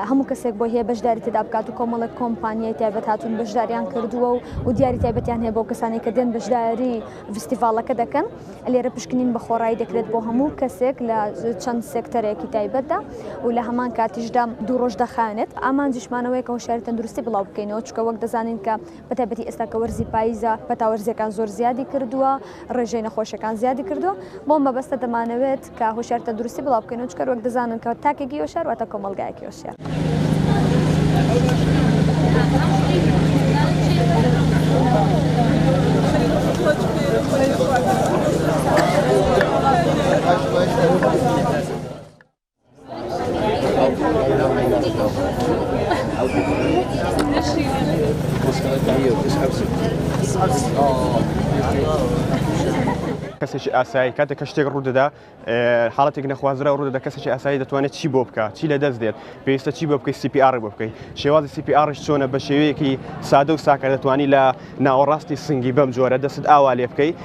هەموو کەسێک بۆ هەیە بەشداری تێدا بکات و کۆمەڵک کۆمپانیای تایبەت هاتوون بەشداریان کردووە و دیاری تایبەتیان هەیە بۆ کەسانی کە دێن بەشداری فستیڤاڵەکە دەکەن لێرە پشکنین بە خۆڕایی دەکرێت بۆ هەموو کەسێک لە چەند سێکتەرێکی تایبەتدا و لە هەمان کاتیشدا دوو ڕۆژ دەخانێت ئامانجیشمانەوەی کە هۆشیاری تەندروستی بڵاو بکەینەوە چکە وەک دەزانین کە بەتایبەتی ئێستا کە وەرزی پاییزە پەتاوەرزیەکان زۆر زیادی کردووە ڕێژەی نەخۆشیەکان زیادی کردووە بۆ مەبەستە دەمانەوێت کە هۆشیاری تەندروستی بڵاو بکەینەوە چکە وەک دەزانن کە تاکێکی هۆشیار واتە کۆمەڵگایەکی هۆشیار. کەسێکی ئاسایی کاتێک کە شتێک ڕوودەدا حاڵەتێک نەخوازرا ڕوودەدا کەسێکی ئاسایی دەتوانێت چی بۆ بکات چی لە دەست دێت پێویستە چی بۆ بکەیت CPR بۆ بکەیت شێوازی CPRش چۆنە بە شێوەیەکی سادە و ساکە دەتوانی لە ناوەڕاستی سنگی بەم جۆرە دەست ئاوا لێ بکەیت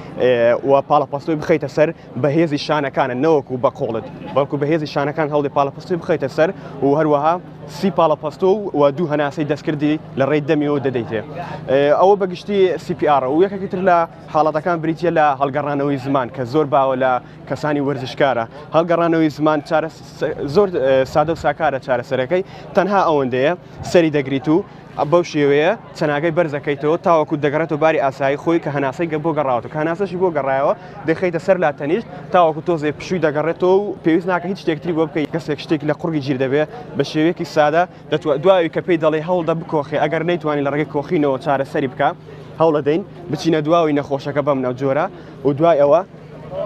و پاڵەپەستۆی بخەیتە سەر بەهێزی شانەکانە نەوەکو بە قوڵت بەڵکو بەهێزی شانەکان هەڵی پاڵەپەستۆی بخەیتە سەر و هەروەها سی پاڵەپەستۆ و دوو هەناسەی دەستکردی لە ڕێی دەمیەوە دەدەیتێ ئەوە بەگشتی CPR و یەکێکی تر لە حاڵەتەکان بریتە لە هەڵگەڕانەوەی زمان کە زۆر باوە لە کەسانی وەرزشکارە هەڵگەڕانەوەی زمان زۆر سادە و ساکارە چارەسەرەکەی تەنها ئەوەندەیە سەری دەگریت و بەو شێوەیە چەناگەی بەرزەکەیتەوە تاوەکو دەگەڕێتەوە باری ئاسایی خۆی کە هەناسەی بۆ گەڕاوەوە کە هەناسەشی بۆ گەڕایەوە دەخەیتە سەر لا تەنیشت تاوەکو تۆزێ پشووی دەگەڕێتەوە و پێویست ناکە هیچ شتێکتری بۆ بکەیت کەسێک شتێک لە قوڕی گیر دەبێت بە شێوەیەکی سادە دوایی کە پێی دەڵێ هەوڵدە بکۆخی ئەگەر نەیتوانی لە ڕێگەی کۆخینەوە چارەسەری بکە هەوڵە دەین بچینە دواوی نەخۆشەکە بەم ناو جۆرە و دوای ئەوە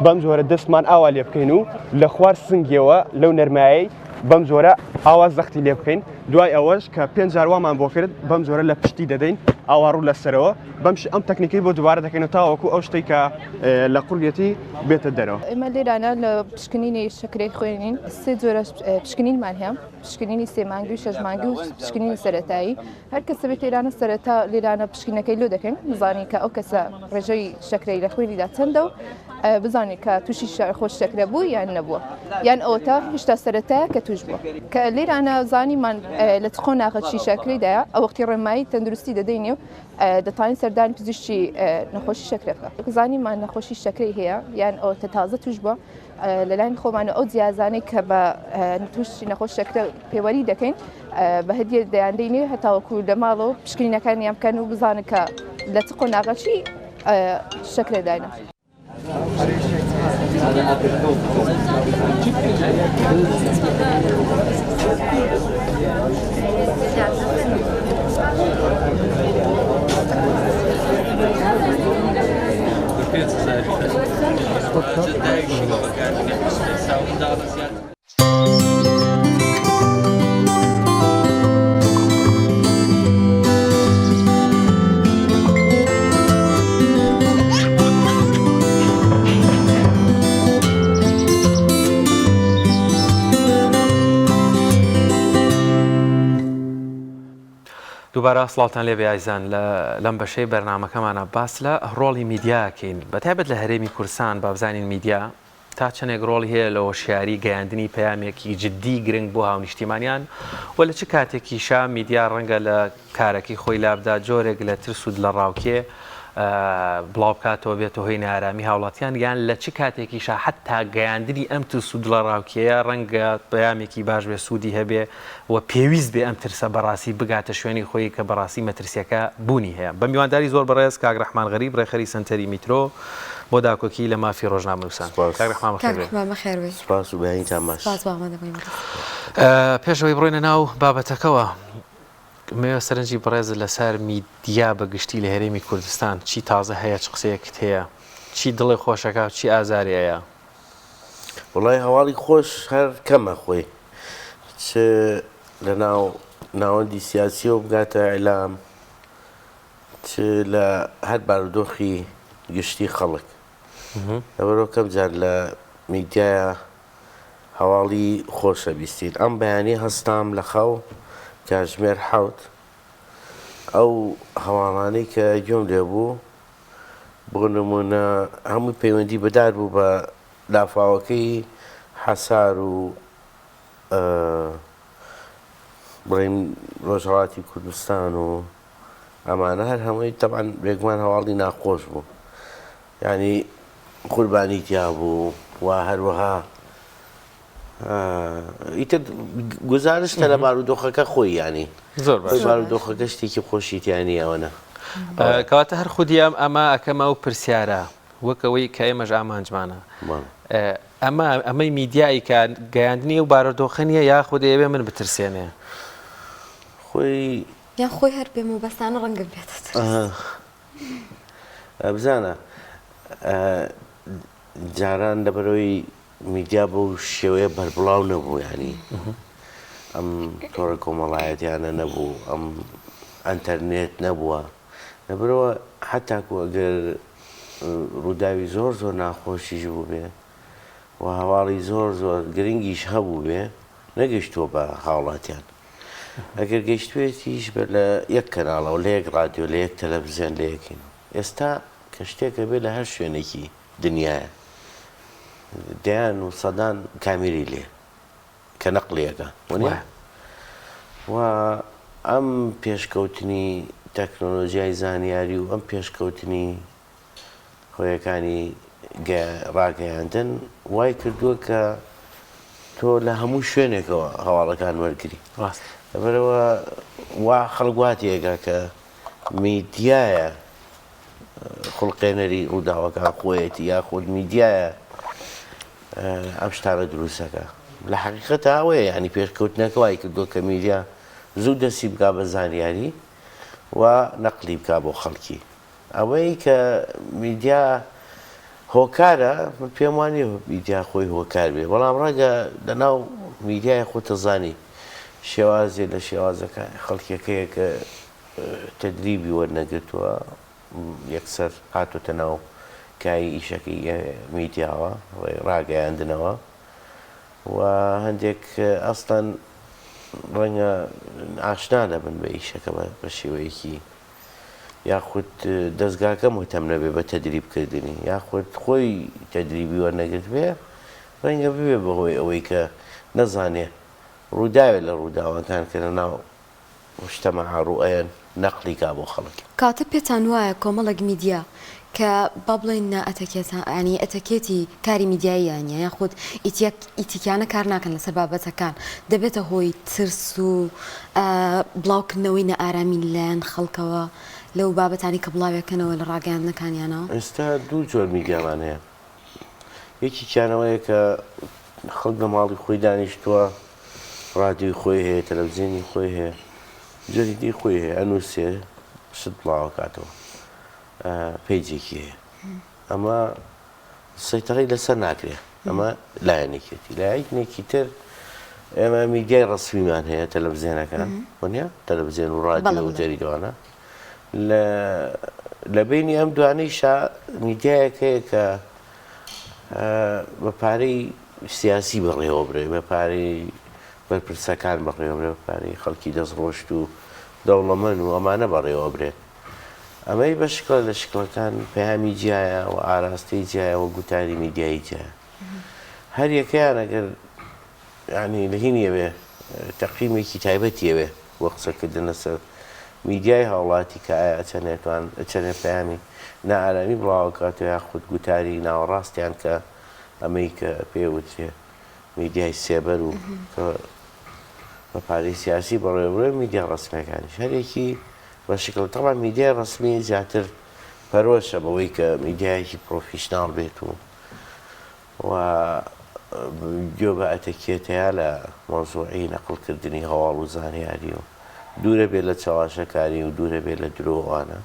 بەم جۆرە دەستمان ئاوا لێ بکەین و لە خوار سنگیەوە لەو نەرمایی بەم جۆرە ئاوا زەختی لێ بکەین دوای ئەوەش کە 5 جاروامان بۆ کرد بەم جۆرە لە پشتی دەدەین ئاواڕوو لەسەرەوە ئەم تەکنیکەی بۆ دووبارە دەکەین تاوەکو ئەو شتێک کە لە قوڕگەتی بێتە دەرەوە ئێمە لێرانە لە پشکنینی شەکرەی خوێنین سێ جۆرە پشکنینمان هەیە پشکنینی سێمانگی و شەژمانگی و پشکنینی سەرەتایی هەر کەسە بێت لێرانە سەرەتا لێرانە پشکنەکەی لۆ دەکەین بزانین کە ئەو کەسە ڕێژەی شەکرەی لە خوێنیدا چەندە و بزانین کە تووشی خۆش شەکرە بوو یان نەبووە یان ئەوە تا هێشتا سەرەتایە کە توش بووە کە لێرانە زانیمان لە تخۆ ناغەچی شەکرەیدایە ئەو وەختی ڕێمایی تەندروستی دەدەینێ و دەتوانین سەردانی پزیشکی نەخۆشی شەکرە بکە زانیمان نەخۆشی شەکرەی هەیە یان ئەو تازە توش بووە لەلایەن خۆمانە ئەو جیازانەی کە بە تووشی نەخۆش شەکرە پێوەری دەکەین بە هەدیە دەیاندەینێ هەتاوەکو لە ماڵەوە پشکنینەکانیان بکەن و بزانن کە لە تخۆ ناغەچی شەکرەداینە. دووبارە سڵاوتان لێ بیایزان لەم بەشەی بەرنامەکەمانە باس لە ڕۆڵی میدیاکەین بەتایبەت لە هەرێمی کورسان با بزانین میدیا تا چەندێک ڕۆڵی هەیە لە هۆشیاری گەیاندنی پەیامێکی جددی گرنگ بۆ هاونیشتیمانیان و لە چ کاتێکیشا میدیا ڕەنگە لە کارێکی خۆی لابدا جۆرێک لە ترس و لە ڕاوکێ بڵاو بکاتەوە بێتەوە هۆی نارامی هاوڵاتیان یان لە چ کاتێکیشا حتا گەیاندنی ئەم ترس و لە ڕاوکەیە ڕەنگە پەیامێکی باش بێ سوودی هەبێ و پێویست بێ ئەم ترسە بەڕاستی بگاتە شوێنی خۆی کە بەڕاستی مەترسیەکە بوونی هەیە بە میوانداری زۆر بەڕێز کاک ڕەحمان غەریب ڕێخەری سنتەری میترۆ بۆ داکۆکی لە مافی ڕۆژنامەنووسان پێشەوەی بڕۆینە ناو بابەتەکەوە مێ سەرنجی بەڕێز لەسەر میدیا بەگشتی لە هەرێمی کوردستان چی تازە هەیە چ قسەیەکت هەیە چی دڵی خۆشەکە چی ئازاری هەیە وڵای هەواڵی خۆش هەر کەمە خۆی چ لە ناوەندی سیاسیەوە بگاتە ئەعلام چ لە هەر بارودۆخی گشتی خەڵک لەبەرەوە کەم جار لە میدیایە هەواڵی خۆشە بیستین ئەم بەیانی هەستام لە خەو کاتژمێر 7 ئەو هەواڵانەی کە گوێم لێ بوو بۆ نمونە هەمووی پەیوەندی بەدار بوو بە لافاوەکەی حەسار و بڵێم ڕۆژهەڵاتی کوردستان و ئەمانە هەر هەمووی تەبعەن بێگومان هەواڵی ناخۆش بوو یعنی قوربانی تیا بوو و هەروەها ئیتر گزارشتە لە بارودۆخەکە خۆی ینی زۆر بارودۆخەکە شتێکی خۆشیتیانی ئەوەنە کەواتە هەر خودی ئەمە ئەکەمە و پرسیارە وەکەوەی کە ئێمەش ئامانجمانە ئەمەی میدیایی کە گەیاندنی و بارودۆخە نیە یاخود ئێوێ من بترسێنێ خۆی یان خۆی هەر پێم و بەستانە ڕەنگە بێتە بزانە جاران لەبەرەوەی میدیا بۆ شێوەیە بەربڵاو نەبوو ینی ئەم تۆڕە کۆمەڵایەتیانە نەبوو ئەم ئەنتەرنێت نەبووە لەبەرەوە حتاکو ئەگەر ڕووداوی زۆر زۆر ناخۆشیش بوو بێ و هەواڵی زۆر زۆر گرنگیش هەبوو بێ نەگەشتووە بە هاوڵاتیان ئەگەر گەشتوێتیش بە لە یەک کەناڵەوە لە یەک رادیۆ لە یەک تەلەڤیزیۆن لە یەکین ئێستا کە شتێکە بێ لە هەر شوێنێکی دنیاە دەیان و سەدان کامیری لێ کە نەقلەکە وە و ئەم پێشکەوتنی تەکنۆلۆژیای زانیاری و ئەم پێشکەوتنی هۆیەکانی ڕاگەیاندن وای کردووە کە تۆ لە هەموو شوێنێکەوە هەواڵەکان وەرگری لەبەرەوە وا خەڵگواتیەکە کە میدیایە خوڵقێنەری ڕووداوەکان خۆیەتی یاخود میدیایە ئەم شتانە دروستەکە لە حەقیقەتە ئەوەیە ینی پێشکەوتنەکە وای کردووە کە میدیا زوو دەستی بکا بە زانیاری و نەقلی بکا بۆ خەڵکی ئەوەی کە میدیا هۆکارە من پێم وانیە میدیا خۆی هۆکار بێ بەڵام ڕەنگە لەناو میدیای خۆتەزانی شێوازێ لە شێوازەکە خەڵکیەکەیە کە تەدریبی وەرنەگرتووە یەکسەر هاتوتە ناو کای ئیشەکەی میدیاوە ڕاگەیاندنەوە و هەندێک ئەستان ڕەنگە ئاشنا دەبن بە ئیشەکە بە شێوەیەکی یاخود دەستگاکە مهتەم نەبێ بە تەدریبکردنی یاخود خۆی تەدریبی وەرنەگرت بێ ڕەنگە ببێ بەهۆی ئەوەی کە نەزانێ ڕووداوێت لە ڕووداوەکان کە لە ناو مجتەمەع ڕوئەیەن نەقلی کا بۆ خەڵک کاتە پێتان وایە کۆمەڵێک میدیا کە با بڵێن ینی ئەتەکێتی کاری میدیاییانە یاخود ئیتیکیانە کار ناکەن لەسەر بابەتەکان دەبێتە هۆی ترس و بڵاوکردنەوەی نەئارامی لەلایەن خەڵکەوە لەو بابەتانی کە بڵاوێکەنەوە لە ڕاگەیاندنەکانیانەوە ئێستا دوو جۆر میدیامان هەیە یەکییانەوەیە کە خەڵک لە ماڵی خۆی دانیشتووە ڕادیۆی خۆی هەیە تەلەڤیزیۆنی خۆی هەیە جەریدەی خۆی هەیە ئەنووسێ شت بڵاو کاتەوە پێیجێکی هەیە ئەمە سەیتەڕی لەسەر ناکرێت ئەمە لایەنێکێتی لایەنێکی تر ئێمە میدیای ڕەسمیمان هەیە تەلەڤیزیۆنەکان وانە تەلەڤیزیۆن و ڕادیۆ و جەریدەوانە لە بینی ئەم دوانەیشا میدیایەکەیە کە بە پارەی سیاسی بەڕێوە برێ بە پارەی بەرپرسەکان بەڕێوە برێ بە پارەی خەڵکی دەستڕۆشت و دەوڵەمەند و ئەمانە بەڕێوە برێ ئەمەی بە شکڵ لە شکڵەکان پەیامی جیایە و ئاراستەی جیایە و گوتاری میدیایی جیایە هەر یەکەیان ئەگەر ینی لە هینیەوێ تەقییمێکی تایبەتیەوێ وە قسەکردنە سەر میدیای هاوڵاتی کە ئایا ئەچەنێ پەیامی نائارامی بڵاوکاتەوە یاخود گوتاری ناوەڕاستیان کە ئەمەی کە پێوترێ میدیای سێبەر و بە پارەی سیاسی بەڕێوەبرێ میدیا ڕەسمیەکانیش هەرێکی بە شکل تەڵام میدیای ڕەسمی زیاتر پەرۆشە بەوەی کە میدیایەکی پرۆفیشناڵ بێت و گوێ بە ئەتەکێتەیە لە مۆزوعی نەقڵکردنی هەواڵ و زانیاری و دوورە بێت لە چاواشەکاری و دوورە بێت لە درۆوانە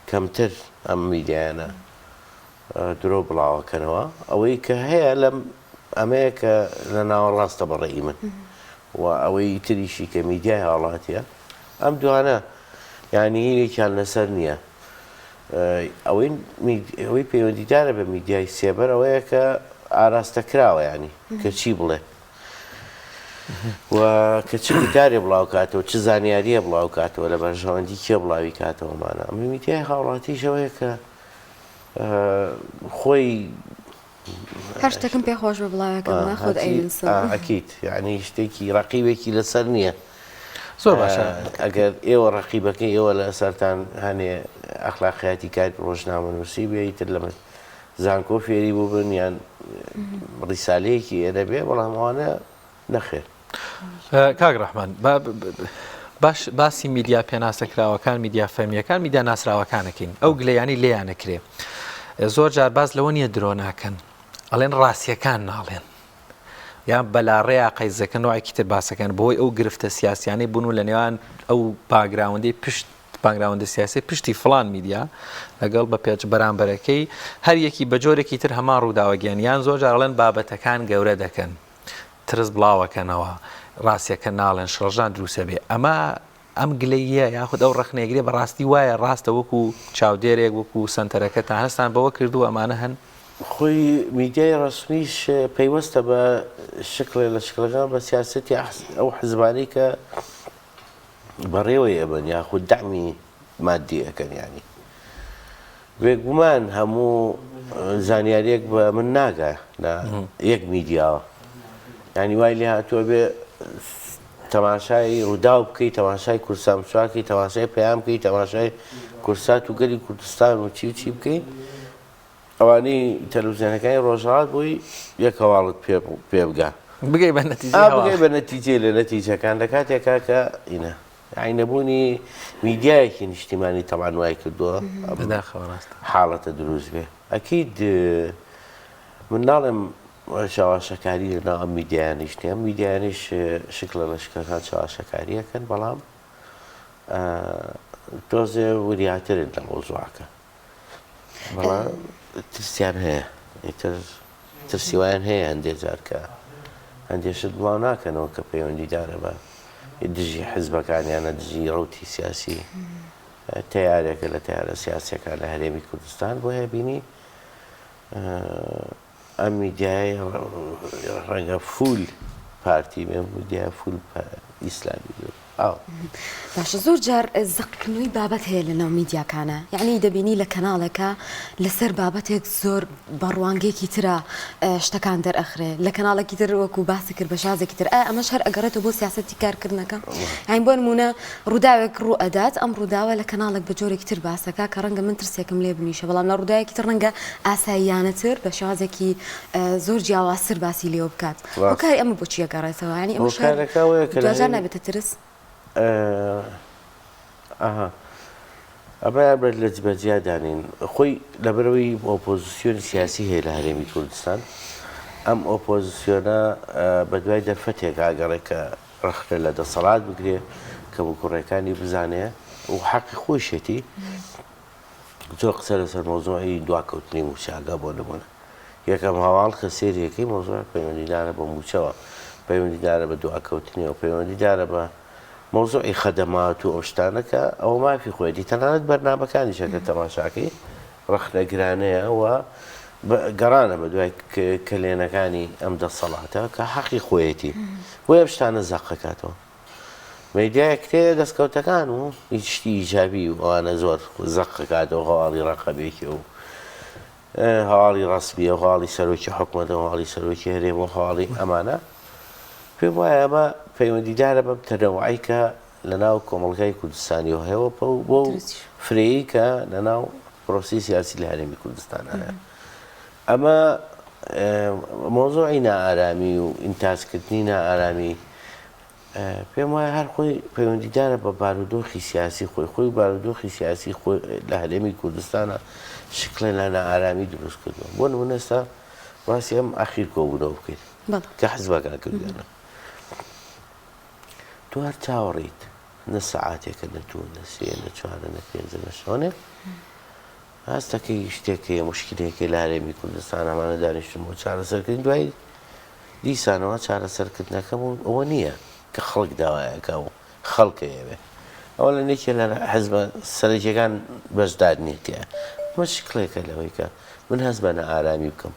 کەمتر ئەم میدیایانە درۆ بڵاوەکەنەوە ئەوەی کە هەیە لەم ئەمەیە کە لە ناوەڕاستە بەڕێی من و ئەوەی تریشی کە میدیای هاوڵاتیە ئەم دوانە یعنی هیچیان لەسەر نییە ئەوەی پەیوەندیدارە بە میدیای سێبەر ئەوەیە کە ئاراستەکراوە ینی کە چی بڵێ و کە چ گوتارێ بڵاو کاتەوە چ زانیاریە بڵاو کاتەوە لە بەرژەوەندی کێ بڵاوی کاتەوەمانە ئەمە میدیای هاوڵاتیشەوەیە کە خۆی هەر شتێکم پێ خۆش بە بڵاوەکەم خۆت ئەکییت یعنی شتێکی ڕقیبێکی لەسەر نییە زۆر باشە ئەگەر ئێوە ڕقیبەکەی ئێوە لە سەران هەنێ ئەخلاقیاتی کات ڕۆژنامەنووسی بێتر لەمە زانکۆ فێری بوو بن یان ڕیسالەیەکی ئێرە بێ بەڵام ئەوانە نەخێر کاک ڕەحمان باش باسی میدیا پێناسەکراوەکان میدیا فەرمیەکان میدیا ناسراوەکانەکەین ئەو گلەیانی لێیان نەکرێ زۆر جار باز لەوە نییە درۆ ناکەن ئەڵێن ڕاستیەکان ناڵێن یان بەلاڕێیا قەیزەکە نوعێکی تر باسەکەن بۆی ئەو گرفتە سیاسیانەی بوون و لە نێوان ئەو باگراوندەی پشت باگراوندە سیاسی پشتی فڵان میدیا لەگەڵ بە پێچ بەرامبەرەکەی هەر یەکی بە جۆرێکی تر هەمان ڕووداوەگەیان یان زۆر جار ئەڵێن بابەتەکان گەورە دەکەن ترس بڵاوەکەنەوە ڕاستیەکە ناڵێن شڕژان دروسە بێ ئەمە ئەم گلەیە یاخود ئەو ڕخنێگرێ بەڕاستی وایە ڕاستە وەکو چاودێرێک وەکو سنتەرەکەتان هەستان بەوە کردو ئەمانە هەن خۆی میدیای ڕسمیش پەیوەستە بە شکڵێ لە شکلەکان بە سیاسەتی ئەو حزبانەی کە بەڕێوەی ئەبن یاخود دامی مادی ئەەکەن ینی بێگومان هەموو زانیاریەک بە من ناگە لە یەک میدیاوە ینی وای لێ هاتووە بێ تەماشای ڕوودا بکەیت تەماشای کورسان چواکەی تەماشای پەیام بکەیت تەماشای کورسات و گەلی کوردستان و چی بکەیت ئەوانەی تەلەڤیزیۆنەکانی ڕۆژهەڵات بۆی یەک هەواڵت پێ بگا بگەی بە نەتیجە بگەی بە نەتیجێ لە نەتیجەکان لە کاتێکا کە ئینە عینەبوونی میدیایەکی نیشتیمانی تەمان وای کردووە حاڵەتە دروست بێ ئەکید من ناڵێم چاواشەکاری لەناو ئەم میدیایانیش نیە میدیایانیش شکلە لە شکەکان چاواشەکاریەکەن بەڵام تۆزێ وریاترن لە مۆزوعەکە بەڵام ترسیان هەیە ترسیوایان هەیە هەندێک جار کە هەندێشت بڵاو ناکەنەوە کە پەیوەندیدارە بە دژی حزبەکانیانە دژی ڕوتی سیاسی تیارێکە لە تیارە سیاسیەکان لە هەرێمی کوردستان بۆ هەیە بینی ئەم میدیای ڕەنگە فول پارتی بێ میدیای فول ئیسلامی باشە زۆر جار زەقکردنەوەی بابەت هەیە لە ناو میدیاکانە یعنی دەبینی لە کەناڵەکە لەسەر بابەتێک زۆر بەڕوانگەیەکی ترە شتەکان دەرئەخرێ لە کەناڵێکی تر وەکو باسی کرد بە شازێکی تر ئەمەش هەر ئەگەڕێتەوە بۆ سیاسەتی کارکردنەکە یان بۆ نمونە ڕووداوێک ڕوو ئەدات ئەم ڕووداوە لە کەناڵێک بە جۆرێکی تر باسەکە کە ڕەنگە من ترسێکم لێ بنیشە بەڵام لە ڕووداوێکی تر ڕەنگە ئاساییانەتر بە شازێکی زۆر جیاوازتر باسی لێوە بکات وەکاری ئەمە بۆچی ئەگەڕێتەوە ینی ئەمە دوجار نابێتە ترس ئەمە بێت لە جبەجیادانین خۆی لەبەرەوەی ئۆپۆزیسیۆنی سیاسی هەیە لە هەرێمی کوردستان ئەم ئۆپۆزیسیۆنە بە دوای دەرفەتێک ئاگەڕێک کە ڕخنە لە دەسەڵات بگرێ کە بۆ کوڕەکانی بزانێ و حەقی خۆشێتی زۆر قسە لەسەر مۆزوعی دواکەوتنی موچاگە بۆ نمونە یەکەم هەواڵ کە سێریەکەی مۆزوع پەیوەندیدارە بە موچەوە پەیوەندیدارە بە دواکەوتنیەوە پەیوەندیدارە بە مۆزوعی خەدەمات و ئەو شتانەکە ئەوە مافی خۆیەتی تەنانەت بەرنامەکانیشەکە تەماشاکەی ڕخنەگرانەیە و گەڕانە بە دوای کلێنەکانی ئەم دەسەڵاتە کە حەقی خۆیەتی بۆ ئەم شتانە زەقەکاتەوە میدیای کتێ دەستکەوتەکان و هیچ شتی ئیجابی و ئەوانە زۆر زەقەکاتەوە هەواڵی ڕەقەبێکی و هەواڵی ڕەسمیە و هەواڵی سەرۆکی حکوومەتە و هەواڵی سەرۆکی هەرێم و هەواڵی ئەمانە پێم وایە ئەمە پەیوەندیدارە بەم تەنەوعی کە لە ناو کۆمەڵگای کوردستانی و هەیەوە بۆ فرەیی کە لە ناو پرۆسی سیاسی لە هەرێمی کوردستان هەیە ئەمە مۆزوعی نائارامی و ئینتازکردنی نائارامی پێم وایە هەر خۆی پەیوەندیدارە بە بارودۆخی سیاسی خۆی بارودۆخی سیاسی خۆی لە هەرێمی کوردستانە شکڵێ لە نائارامی دروست کردووە بۆ نمونە ئێستا باسی ئەم ئاخیر کۆبوونەوە بکەیت کە حزبەکان کردوێنە تو هەر چاوەڕیت نە سەعاتێکە نەتوو نە سێ نە چوارە نە پێنجە نە شەوانێ هەستەکەی شتێکەیە مشکلێکی لە هەرێمی کوردستان ئەمانە دانیشتن بۆ چارەسەرکردن دوای دیسانەوە چارەسەرکردنەکەم ئەوە نییە کە خەڵک داوایەکە و خەڵکەیەوێ ئەوە لە نێکێ لە حزبە سەرەکیەکان بەشدار نیتە ئەمە شکڵێکە لەوەی کە من هەست بە نەئارامی بکەم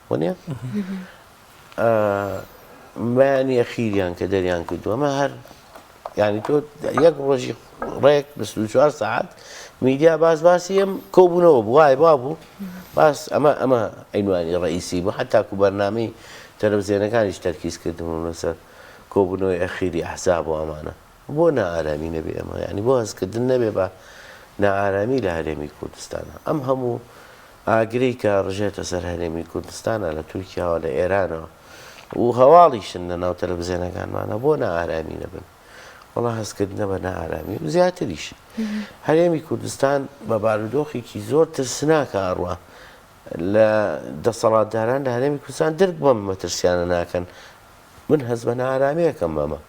وانە مایانی ئەخیریان کە دەریان کردووە ئەمە هەر ینی تۆ یەک ڕۆژی ڕێک 24 ساعت میدیا باسی ئەم کۆبوونەوە وای بابوو باس ئەمە عینوانی ڕئیسی بوو حتاکو بەرنامەی تەلەڤیزیۆنەکانیش تەرکیزکردن لەسەر کۆبوونەوەی ئەخیری ئەحزاب و ئەمانە بۆ نائارامی نەبێ ئەمە ینی بۆ هەستکردن نەبێ بە نائارامی لە هەرێمی کوردستانە ئەم هەموو ئاگرەی کە ڕژێتە سەر هەرێمی کوردستانە لە تورکیاوە لە ئێرانەوە و هەواڵیشن لە ناو تەلەڤیزیۆنەکانمانە بۆ نائارامی نەبن وەڵا هەستکردنە بە نائارامی و زیاتریش هەرێمی کوردستان بە بارودۆخێکی زۆر ترسناکە ئەڕوا لە دەسەڵاتداران لە هەرێمی کوردستان درک بەم مەترسیانە ناکەن من هەست بە نائارامیەکەم بەمە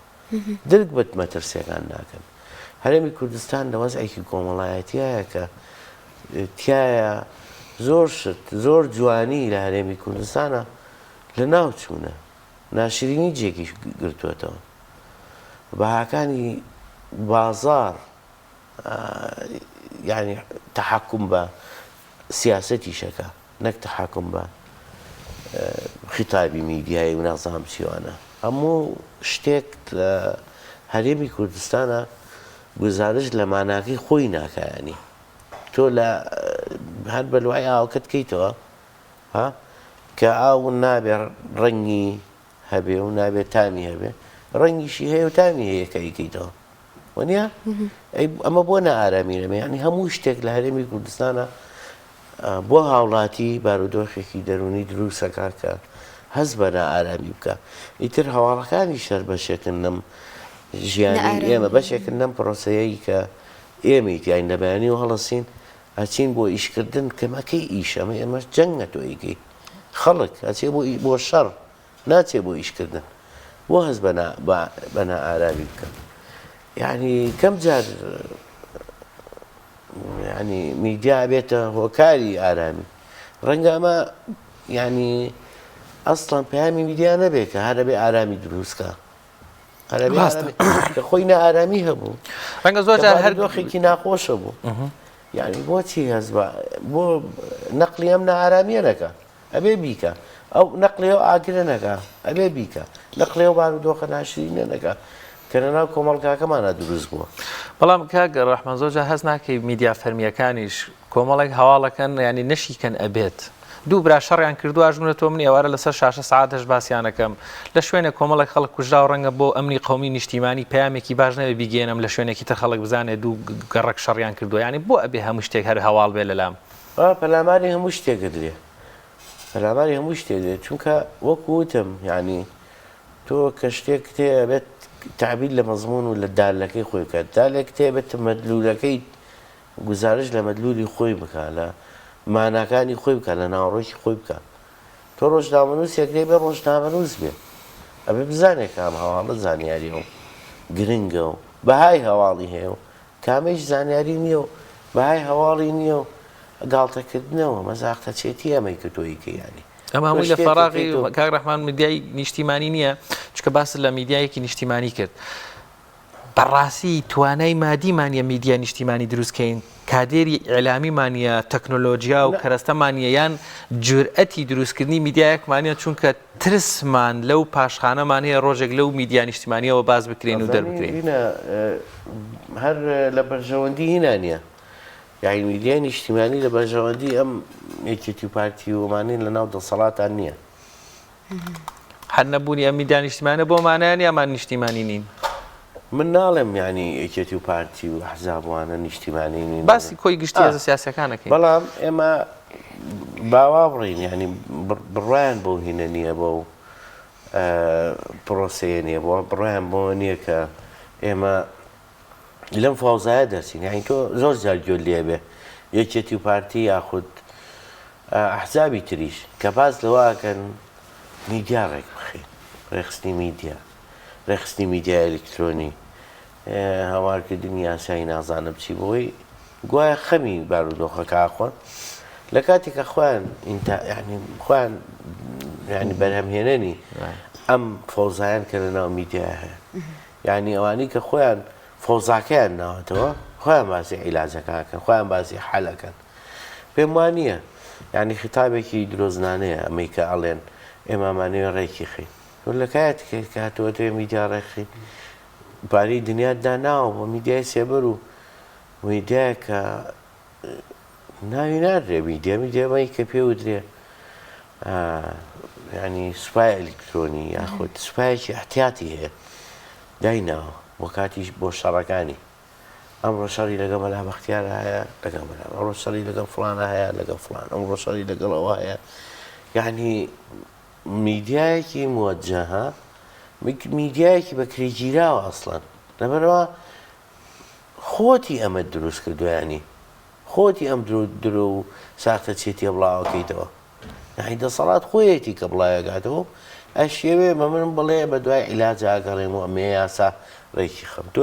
درک بە مەترسیەکان ناکەن هەرێمی کوردستان لە وەزعێکی کۆمەڵایەتیایە کە تایە زۆر شت زۆر جوانی لە هەرێمی کوردستانە لە ناوچوونە ناشرینی جێکی گرتوێتەوە بەهاکانی بازار يعني تحكم بە سیاسەتی شەکە نەک تحکم بە خیتابی میدیایی و نازام چیوانە هەموو شتێک لە هەرێمی کوردستانە گزارش لە ماناکەی خۆی ناکایانی تۆ لە هەر بەلوای ئاوکەت کەیتەوە کە ئاو نابێ ڕەنگی هەبێ و نابێت تامی هەبێ ڕەنگیشی هەیە و تامی هەیە کە ئیکەیتەوە وەنیە ئەمە بۆ نائارامینەمە ینی هەموو شتێک لە هەرێمی کوردستانە بۆ هاوڵاتی بارودۆخێکی دەرونی دروستەکە کە هەز بە نائارامی بکە ئیتر هەواڵەکانی شەر بەشێکن لەم ژیانی ئێمە بەشێکن لەم پرۆسەیەی کە ئێمەی تیاین لە بەیانی و هەڵەسین ئەچین بۆ ئیشکردن کەمەکەی ئیش ئەمە ئێمەش جەنگە تۆیگەی خەڵک ئەچێ بۆ شەڕ ناچێ بۆ ئیشکردن بۆ هەز بە نائارامی بکە یعنی کەم جار ینی میدیا بێتە هۆکاری ئارامی ڕەنگە ئەمە ینی ئەسڵان پەیامی میدیا نەبێت کە هەرە بێ ئارامی دروستکە کە خۆی نائارامی هەبوو ڕەنگە زۆر جار هەردۆخێکی ناخۆشە بوو یعنی بۆچی هەز بۆ نەقلی ئەم نائارامیە نەکە ئەبێ بیکە ئەو نەقلێەوە ئاگرە نەکە ئەبێ بیکە نەقلێەوە بارودۆخە ناشرینە نەکە کە لەناو کۆمەڵگاکەمانە دروست بووە بەڵام کاگە ڕەحمان زۆر جار هەز ناکەی میدیا فەرمیەکانیش کۆمەڵێک هەواڵەکەن ینی نەشیکەن ئەبێت دوو برا شەڕیان کردووە ژونە تۆ منی ئێوارە لەسەر شاشە سعاتش باسییانەکەم لە شوێنە کۆمەڵێک خەڵک کوژرا و ڕەنگە بۆ ئەمنی قومی نیشتیمانی پامێکی باش نەوێ بیگەێنم لە شوێنێکی تر خەڵک بزانێت دوو گەڕک شەڕیان کردووە ینی بۆ ئەبێ هەموو شتێک هەر هەواڵ بێ لەلام پەلاماری هەموو شتێکە درێ پەلاماری هەموو شتێک دێت چونکە وەکو وتم ینی تۆ کە شتێک تێبێت تعبیر لە مەزمون و لە دالەکەی خۆی بکات دالێک تێبێت مەدلولەکەی گزارش لە مەدلولی خۆی بکە لە ماناکانی خۆی بکە لە ناوڕۆکی خۆی بکە تۆ ڕۆژنامەنووسێک لێ بێ ڕۆژنامەنووس بێ ئەبێ بزانێت کام هەواڵە زانیاریە و گرنگە و بەهای هەواڵی هەیە و کامێش زانیاری نییە و بەهای هەواڵی نییە و گاڵتەکردنەوە مەزاقتەچێتی ئەمەی کە تۆیکە ینی ئەمە هەمووی لە فەراغی کاک ڕەحمان میدیای نیشتیمانی نییە چکە باس لە میدیایەکی نیشتیمانی کرد بەڕاستی توانای مادیمانە میدیا نیشتیمانی دروستکەین کادێری ئیعلامیمانە تەکنۆلۆژیا و کەرەستەمانە یان جورئەتی دروستکردنی میدیایەکمانە چونکە ترسمان لەو پاشخانەمان هەیە ڕۆژێک لەو میدیا نیشتیمانیەوە باز بکرێن و دەربکرێن هەر لە بەرژەوەندی هینانە یعنی میدیای نیشتیمانی لە بەرژەوەندی ئەم یەکێتی و پارتی ومانین لەناو دەسەڵاتان نییە هەر نەبوونی ئەم میدیا نیشتیمانە بۆ مانایان یامان نیشتیمانی نین من ناڵێم ینی یەکێتی و پارتی و حزابوانە نیشتیمانی نین باسی کۆی گشتی هێزە سیاسەکانەکەین بەڵام ئێمە باوا بڕین ینی بڕیان بۆ هینە نییە بۆ پرۆسەیە نییە بۆ بڕیان بۆ نییە کە ئێمە لەم فاوزایە دەرچین یعنی تۆ زۆر جار گوێ لێ بێ یەکێتی و پارتی یاخود ئەحزابی تریش کە باز لەواکەن میدیا ڕێک بخێن ڕێخستنی میدیا ڕێخستنی میدیا ئەلکترۆنی هەوارکردنی یاسایی نازانە بچی بۆی گوایە خەمی بارودۆخەکە ئاخۆن لە کاتێکە خۆیان خۆیان ینی بەرهەمهێنەنی ئەم فەوزایان کە لەناو میدیا هەیە یعنی ئەوانەی کە خۆیان فۆزاکەیان ناوەتەوە خۆیان باسی عیلاجەکانکەن خۆیان باسی حەلەکەن پێم وانە ینی خیتابێکی درۆزنانەیە ئەمەی کە ئەڵێن ئێمامانەوە ڕێکی خین لە کاتێک کاتەوە توێ میدیا ڕێخی پارەی دنیادا ناوە بۆ میدیای سێبەر و میدیایە کە ناوی نادرێ میدیامەی کە پێ ودرێ ینی سوپای ئەلکترۆنی یاخود سوپایەکی احتیاتی هەیە دایناوە بۆ کاتیش بۆ شەڕەکانی ئەمڕۆ شەڕی لەگەڵ مەلا بەختیارە هەیە لەگەڵ مەلا ئەمڕۆ شەڕی لەگەڵ فڵانە هەیە لەگەڵ فڵان ئەمڕۆ شەڕی لەگەڵەوە هەیە یعنی میدیایەکی موەجهە میدیایەکی بەکرێگیراوە ئەسڵەن لەبەرەوە خۆتی ئەمە دروست کردویانی خۆتی ئەم درۆ و ساختەچێتی بڵاوەکەیتەوە یعنی دەسەڵات خۆیەتی کە بڵایەگاتەوە ئەشێوێ بە من بڵێ بە دوای عیلاج ئاگەڕێم و ئەمێ یاسا ڕێکی خەم تو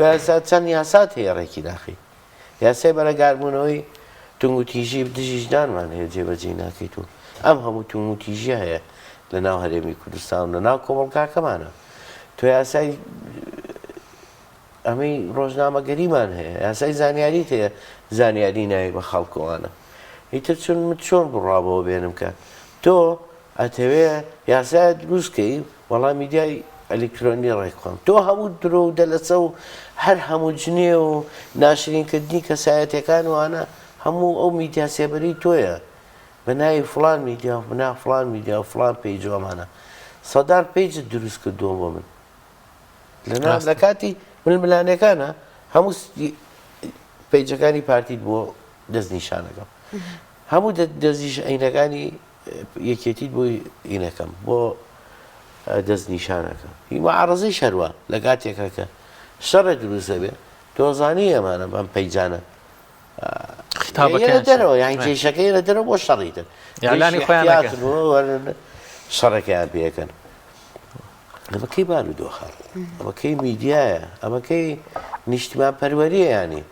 یاسا چەند یاسات هەیە ڕێکی داخی یاسای بەرەگاربوونەوەی تونگ و تیژی دژیژدانمان هەیە جێبەجێ ناکەیت و ئەم هەموو تونگ و تیژە هەیە لە ناو هەرێمی کوردستان و لە ناو کۆمەڵگاکەمانە تۆ یاسای ئەمەی ڕۆژنامەگەریمان هەیە یاسای زانیاریت هەیە زانیاری ناوی بە خەڵکەوانە ئیتر چۆن بڕابەوە بێنم کە تۆ ئەتەوێ یاسای دروستکەی وەڵام میدیای ئەلکترۆنی ڕێکخۆم تۆ هەموو درۆ و دەلەچە و هەر هەموو جنێ و ناشرینکردنی کەسایەتەکان وانە هەموو ئەو میدیا سێبەری تۆیە بە ناوی فڵان میدیا و بنا فڵان میدیا و فڵان پێیجۆمانە سەدان پێیجت دروست کردووە بۆ من لە کاتی ململانەکانە هەموو پێیجەکانی پارتیت بۆ دەستنیشانەکەم هەموو دەستنیشانەکانی یەکێتیت بۆ ئینەکەم بۆ دەستنیشانەکە معارەزەی شەروە لە کاتێکە کە شەڕە دروستە بێ تۆزانی ئەمانە بەم پەیجانە دەرەوە یان کێشەکەی لە دەرەوە بۆ شەڕیتر شەڕەکەیان پێەکەن ئەمەکەی بارودۆخە ئەمەکەی میدیایە ئەمەکەی نیشتیمان پەروەریە ینی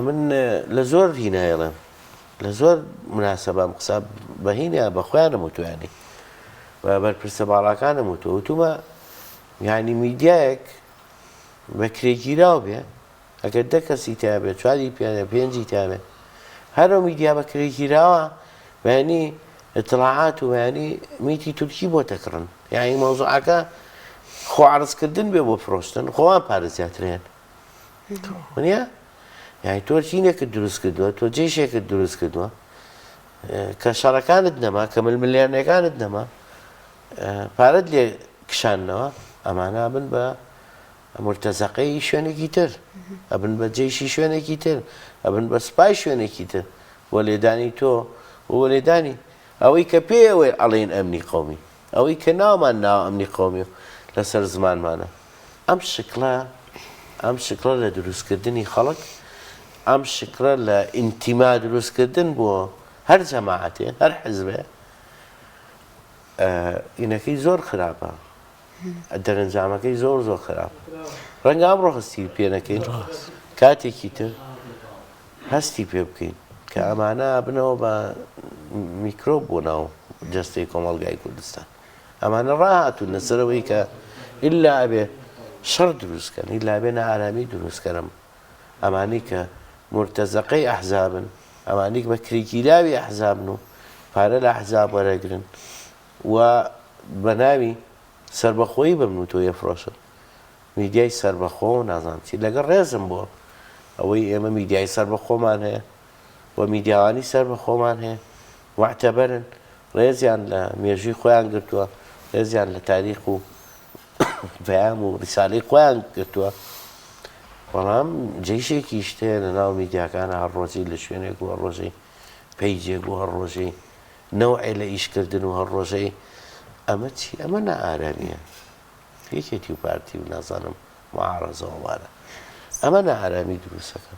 من لە زۆر هینایڵم لە زۆر مناسەبام قسە بەهینە بە خۆیانم وتوانی بەرپرسە باڵاکانم وتومە یعنی میدیایەک بەکرێگیراو بێ ئەگەر دە کەسی تا بێت چواری پیانە پێنجی تا بێت هەرو میدیا بەکرێگیراوە بەینی اطلاعات و ینی میتی تورکی بۆ تەکڕن یعنی مۆزوعەکە خۆ عرضکردن بێ بۆ فرۆشتن خۆوان پارێزیاترێن وانە یعنی تۆ چینێکت دروست کردووە تۆ جێشێکت دروست کردووە کە شەڕەکانت نەما کە ململیانەکانت نەما پارەت لێ کشاننەوە ئەمانە بن بە مرتەزەقەی شوێنێکی تر ئەبن بە جێشی شوێنێکی تر ئەبن بە سپای شوێنێکی تر بۆ لێدانی تۆ بۆ لێدانی ئەوەی کە پێوێ ئەڵێن ئەمنی قەومی ئەوەی کە ناومان ناو ئەمنی قەومی لەسەر زمانمانە ئەم شکڵە لە دروستکردنی خەڵک ئەم شکرە لە ئینتیما دروستکردن بۆ هەر جەماعەتێ هەر حزبێ ئینەکەی زۆر خراپە دەرەنجامەکەی زۆر خراپ ڕەنگە ئەمڕۆ هەستی پێ نەکەین کاتێکی تر هەستی پێ بکەین کە ئەمانە بنەوە بە میکرۆب بۆ ناو جەستەی کۆمەڵگای کوردستان ئەمانە ڕاهاتون لەسەرەوەی کە ئیلا ئەبێ شەڕ دروستکەن ئیلا بێ نائارامی دروستکەرم ئەمانی کە مرتەزەقەی ئەحزابن ئەمانی بە کریگیراوی ئەحزابن و پارە لە ئەحزاب وەرەگرن و بە ناوی سربەخۆیی بم و تۆ یەفرۆشن میدیای سربەخۆ و نازانم چی لەگەڵ ڕێزم بۆ ئەوەی ئێمە میدیای سربەخۆمان هەیە و میدیاوانی سربەخۆمان هەیە واعتەبەرن ڕێزیان لە مێژووی خۆیان گرتووە ڕێزیان لە تاریخ و بەیان و ریسالەی خۆیان گرتووە بەڵام جێشێکی شتەیە لە ناو میدیاکانە هەر ڕۆژی لە شوێنێک و هەر ڕۆژەی پەیجێک و هەر ڕۆژەی نەوعی لە ئیشکردن و هەر ڕۆژەی ئەمە چی ئەمە نائارامیە یەکێتی و پارتی و نازانم معارەزەوە وارە ئەمە نائارامی دروستەکە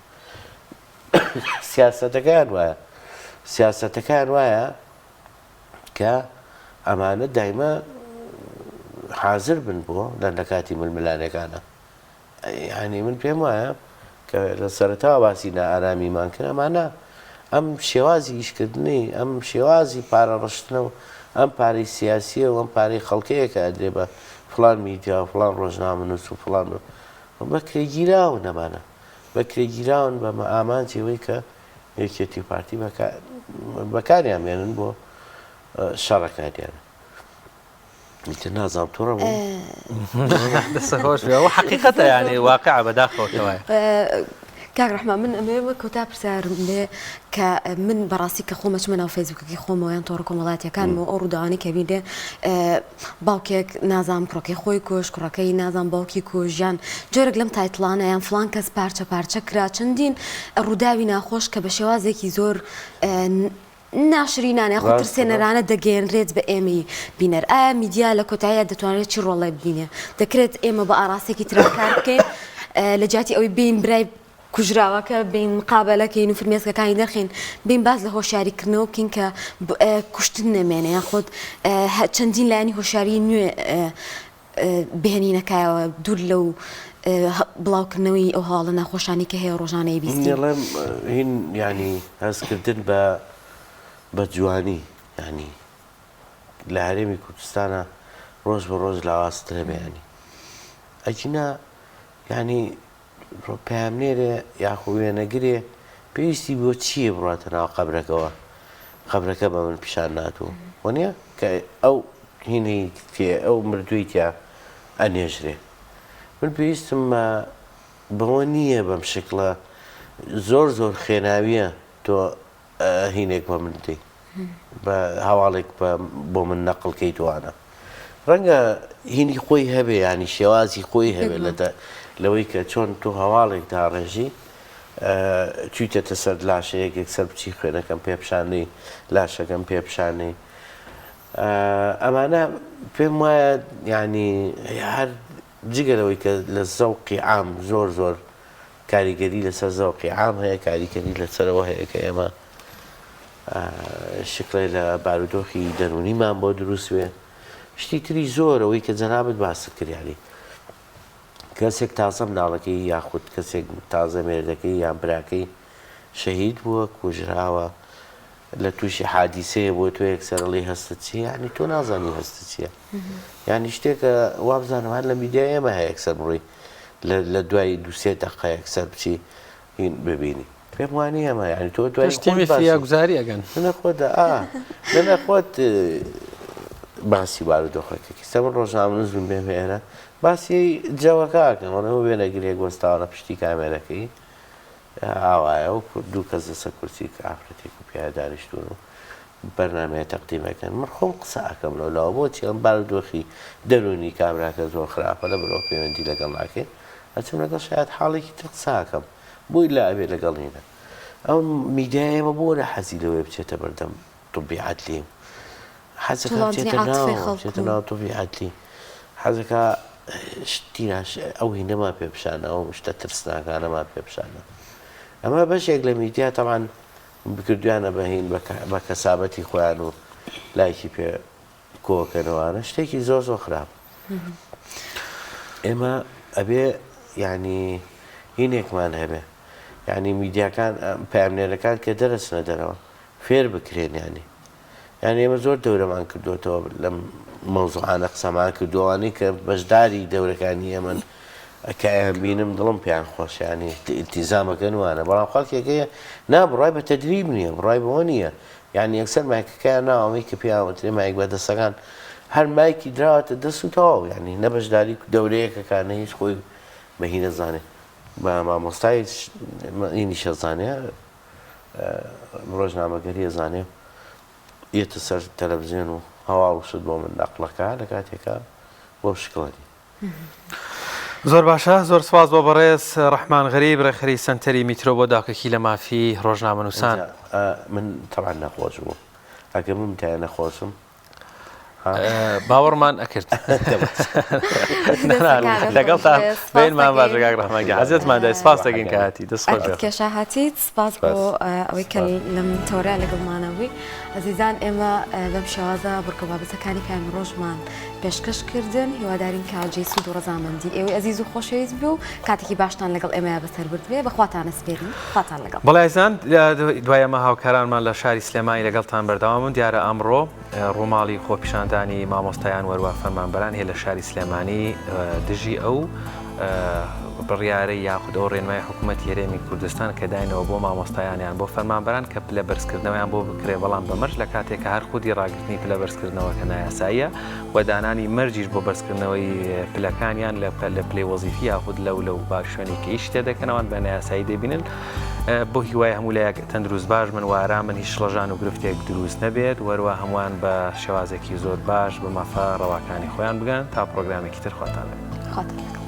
سیاسەتەکان وایە کە ئەمانە دایمە حازر بن بۆ لە کاتی ململانەکانە یعنی من پێم وایە کە لە سەرەتاوە باسی نائارامیمان کرد ئەمانە ئەم شێوازی ئیشکردنی ئەم شێوازی پارەڕشتنە و ئەم پارەی سیاسیە و ئەم پارەی خەڵکەیە کە ئەدرێ بە فڵان میدیا و فڵان ڕۆژنامەنووس و فڵان بەکرێگیراون نەمانە بەکرێگیراون بە ئامانجیەوەی کە یەکێتی پارتی بەکاریان مێنن بۆ شەڕەکانیانە میتر نازام تۆڕە بوو دەستەخۆش بێ حقیقەتە یعنی واقعە بەداخەوەتەوەیە کاک ڕەحمان من ئەمەوێ کۆتا پرسیارم لێ کە من بەڕاستی کە خۆمە چمە ناو فەیسبووکەکەی خۆمەوە یان تۆڕە کۆمەڵاتیەکانمەوە ئەو ڕووداوانی کە بینێ باوکێک نازام کوڕەکەی خۆی کوش کوڕەکەی نازام باوکی کوژیان جۆرێک لەم تایتڵانە یان فڵان کەس پارچە پارچە کرا چەندین ڕووداوی ناخۆش کە بە شێوازێکی زۆر ناشرینانە خۆ ترسێنەرانە دەگەێنرێت بە ئێمەی بینەر ئایا میدیا لە کۆتاییە دەتوانێت چی ڕۆڵی ببینێ دەکرێت ئێمە بە ئاراسێکی ترکار بکەین لە جاتی ئەوەی بین برای کوژراوەکە بین مقابلەکەین و فرمێسکەکانی دەرخین بین باز لە هۆشیاریکردنەوە بکەین کە کوشتن نەمێنێ یان خۆت چەندین لایانی هۆشیاری نوێ بهێنینەکایەوە دوور لەو بڵاوکردنەوەی ئەو هاڵە ناخۆشانی کە هەیە ڕۆژانەی بیستی هین ینی هەستکردن بە جوانی ینی لە هەرێمی کوردستانە ڕۆژ بە ڕۆژ لاواسترە بەیانی ئەجینا ینی پامنێرێ یاخو وێنەگرێ پێویستی بۆ چییە بڕاتە ناو قەبرەکەەوە قەبرەکە بە من پیشان ناتوە وەنیە کە ئەو هینەی ئەو مردووی تیا ئەنێژرێ من پێویستم بەوە نییە بەم شکلە زۆر خێناویە تۆ هینێک بە من دەی بە هەواڵێک بۆ من نەقڵکەیتوانە ڕەنگە هینی خۆی هەبێ ینی شێوازی خۆی هەبێ لەوەی کە چۆن تۆ هەواڵێک داڕێژی چیتەتە سەر لاشەیەکێک سەر بچی خوێنەکەم پێپشانەی لاشەکەم پێپشانەی ئەمانە پێم وایە ینی هەر جگەلەوەی کە لە زەوقی عام زۆر کاریگەری لەسەر زەوقی عام هەیە کاریگەری لەسەرەوە هەیە کە ئێمە شکڵی لە بارودۆخی دەرونیمان بۆ دروستوێ شتی تری زۆرەوەی کە جەنابەت باست کردیانی کەسێک تازە منداڵەکەی یاخود کەسێک تازە مێردەکەی یان براکەی شەهید بووە کوژراوە لە تووشی حادیسەیە بۆ تۆ یەکسەرڵی هەستە چی ینی تۆ نازانی هەستە چییە ینی شتێکە وابزانم هەر لە میدیا ئێمە هەیە یەکسەر بڕۆی لە دوای دووسێ دەقە یەکسەر بچی هین ببینی پێم وانی ئەمە ینی تۆ دوای شتێمی فریاگوزاری ئەگەن لەنەخۆت باسی بارودۆخەکەی سەمە ڕۆژنامە نووسم بێ هێرە باسی جەوەکەکەم ئەوە وێنەگرێک وەستاوە پشتی کامێرەکەی ئاوایە و دوو کەس لەسەر کورسی کە ئافرەتێک و پیاە دانیشتوون و بەرنامەیە تەقدیمەکەن من خۆم قسە ئەەکەم لەولاوە بۆچی ئەم بارودۆخی دەرونی کابراکە زۆر خراپە لە بەرەو پەیوەندی لەگەڵ ناکەین ئەچم لەگەڵ شاید حاڵێکی تر قساکەم بووی لا ئەبێ لەگەڵ نینە ئەو میدیای ئێمە بۆ لە حەزی لەوەی بچێتە بەردەم طبی عەدلی حەزەکە بچێتە ناو طبی عەدلی حەزەکە شتیراش ئەو هینەما پێپشانە ئەو شتە ترسناکانەما پێپشانە ئەمە بەشێک لە میدیا تەمان بکردویانە بەهین بە کەسابەتی خۆیان و لایکی پێ کۆکەنەوەوانە شتێکی زۆر خراپ ئێمە ئەبێ ینی هینێکمان هەبێ ینی میدیاکان پامنێرەکان کە دەرەچنە دەرەوە فێر بکرێن ینی ئێمە زۆر دەورەمان کردوێتەوە لەم مەوزوعانە قسەمان کردووانەی کە بەشداری دەورەکانی ئێمە کە بینم دڵم پێیان خۆشیانی ئیلتیزامەکەن وانە بەڵام خەڵکێکەیە نا بڕای بە تەدریب نییە بڕای بەوە نییە یعنی یەکسەر مایکەکەیان ناوەی کە پێیانوترێ مایک بە دەستەکان هەر مایکی دراوەتە دەست و تەواو ینی نەبەشداری دەورەیەکەکانە هیچ خۆی بەهی نەزانێ بە مامۆستای ئینی شەزانێ ڕۆژنامەگەریە زانێ یەتە سەر تەلەڤیزیۆن و هەوا وشت بۆ من نەقڵەکە لە کاتێکە بۆ شکڵەتی زۆر باشە زۆر سواز بۆ بەڕێز ڕەحمان غەریب ڕێخەری سەنتەری میترۆ بۆ داکەکی لە مافی ڕۆژنامە نووسان من تەبعاً نەخۆش بوو ئەگە من تایە نەخۆشم باوەڕمان ئەکرد لەگەڵ تا بینمان باشگاک ڕەحمانگە حەزێتمان دای سپاس دەگەین کە هاتی دەستخۆش کێشا هاتیت سپاس بۆ ئەوەی کە لەم تۆرە لەگەڵمانەوەی ئەزیزان ئێمە بەم شێوازە بڕکە بابەتەکانی پامی ڕۆژمان پێشکەشکردن هیوادارین کاجێ سوود و ڕەزامەندی ئێوەی ئەزیز و خۆشەویست بێ و کاتێکی باشتان لەگەڵ ئێمە بەسەر بردبێ بەخواتانە سپێرین خواتان لەگەڵ بەڵایزان دوای ئەمە هاوکارانمان لە شاری سلێمانی لەگەڵتان بەردەوامن دیارە ئەمڕۆ ڕووماڵی خۆپیشاندانی مامۆستایان وەروە فەرمانبەران هەیە لە شاری سلێمانی دژی ئەو بڕیارەی یاخود ئەو ڕێنمای حکوومەت هەرێمی کوردستان کە داینەوە بۆ مامۆستایانیان بۆ فەرمانبەران کە پلە بەرزکردنەوەیان بۆ بکرێ بەڵام بەمەرج لە کاتێک کە هەر خودی ڕاگررتنی پلە بەرزکردنەوە کە نایاساییە و دانانی مەرجیش بۆ بەرزکردنەوەی پلەکانیان لە پلەی وەزیفی یاخود لەو باش شوێنێکی شتێ دەکەنەوەن بە نایاسایی دەبینن بۆ هیوای هەموو لایەک تەندروست باش من وارا من هیچ شڵەژان و گرفتێک دروست نەبێت وەروە هەمووان بە شێوازێکی زۆر باش بە مافە ڕەواکانی خۆیان بگەن تا پرۆگرامێکی تر خواتان خواتان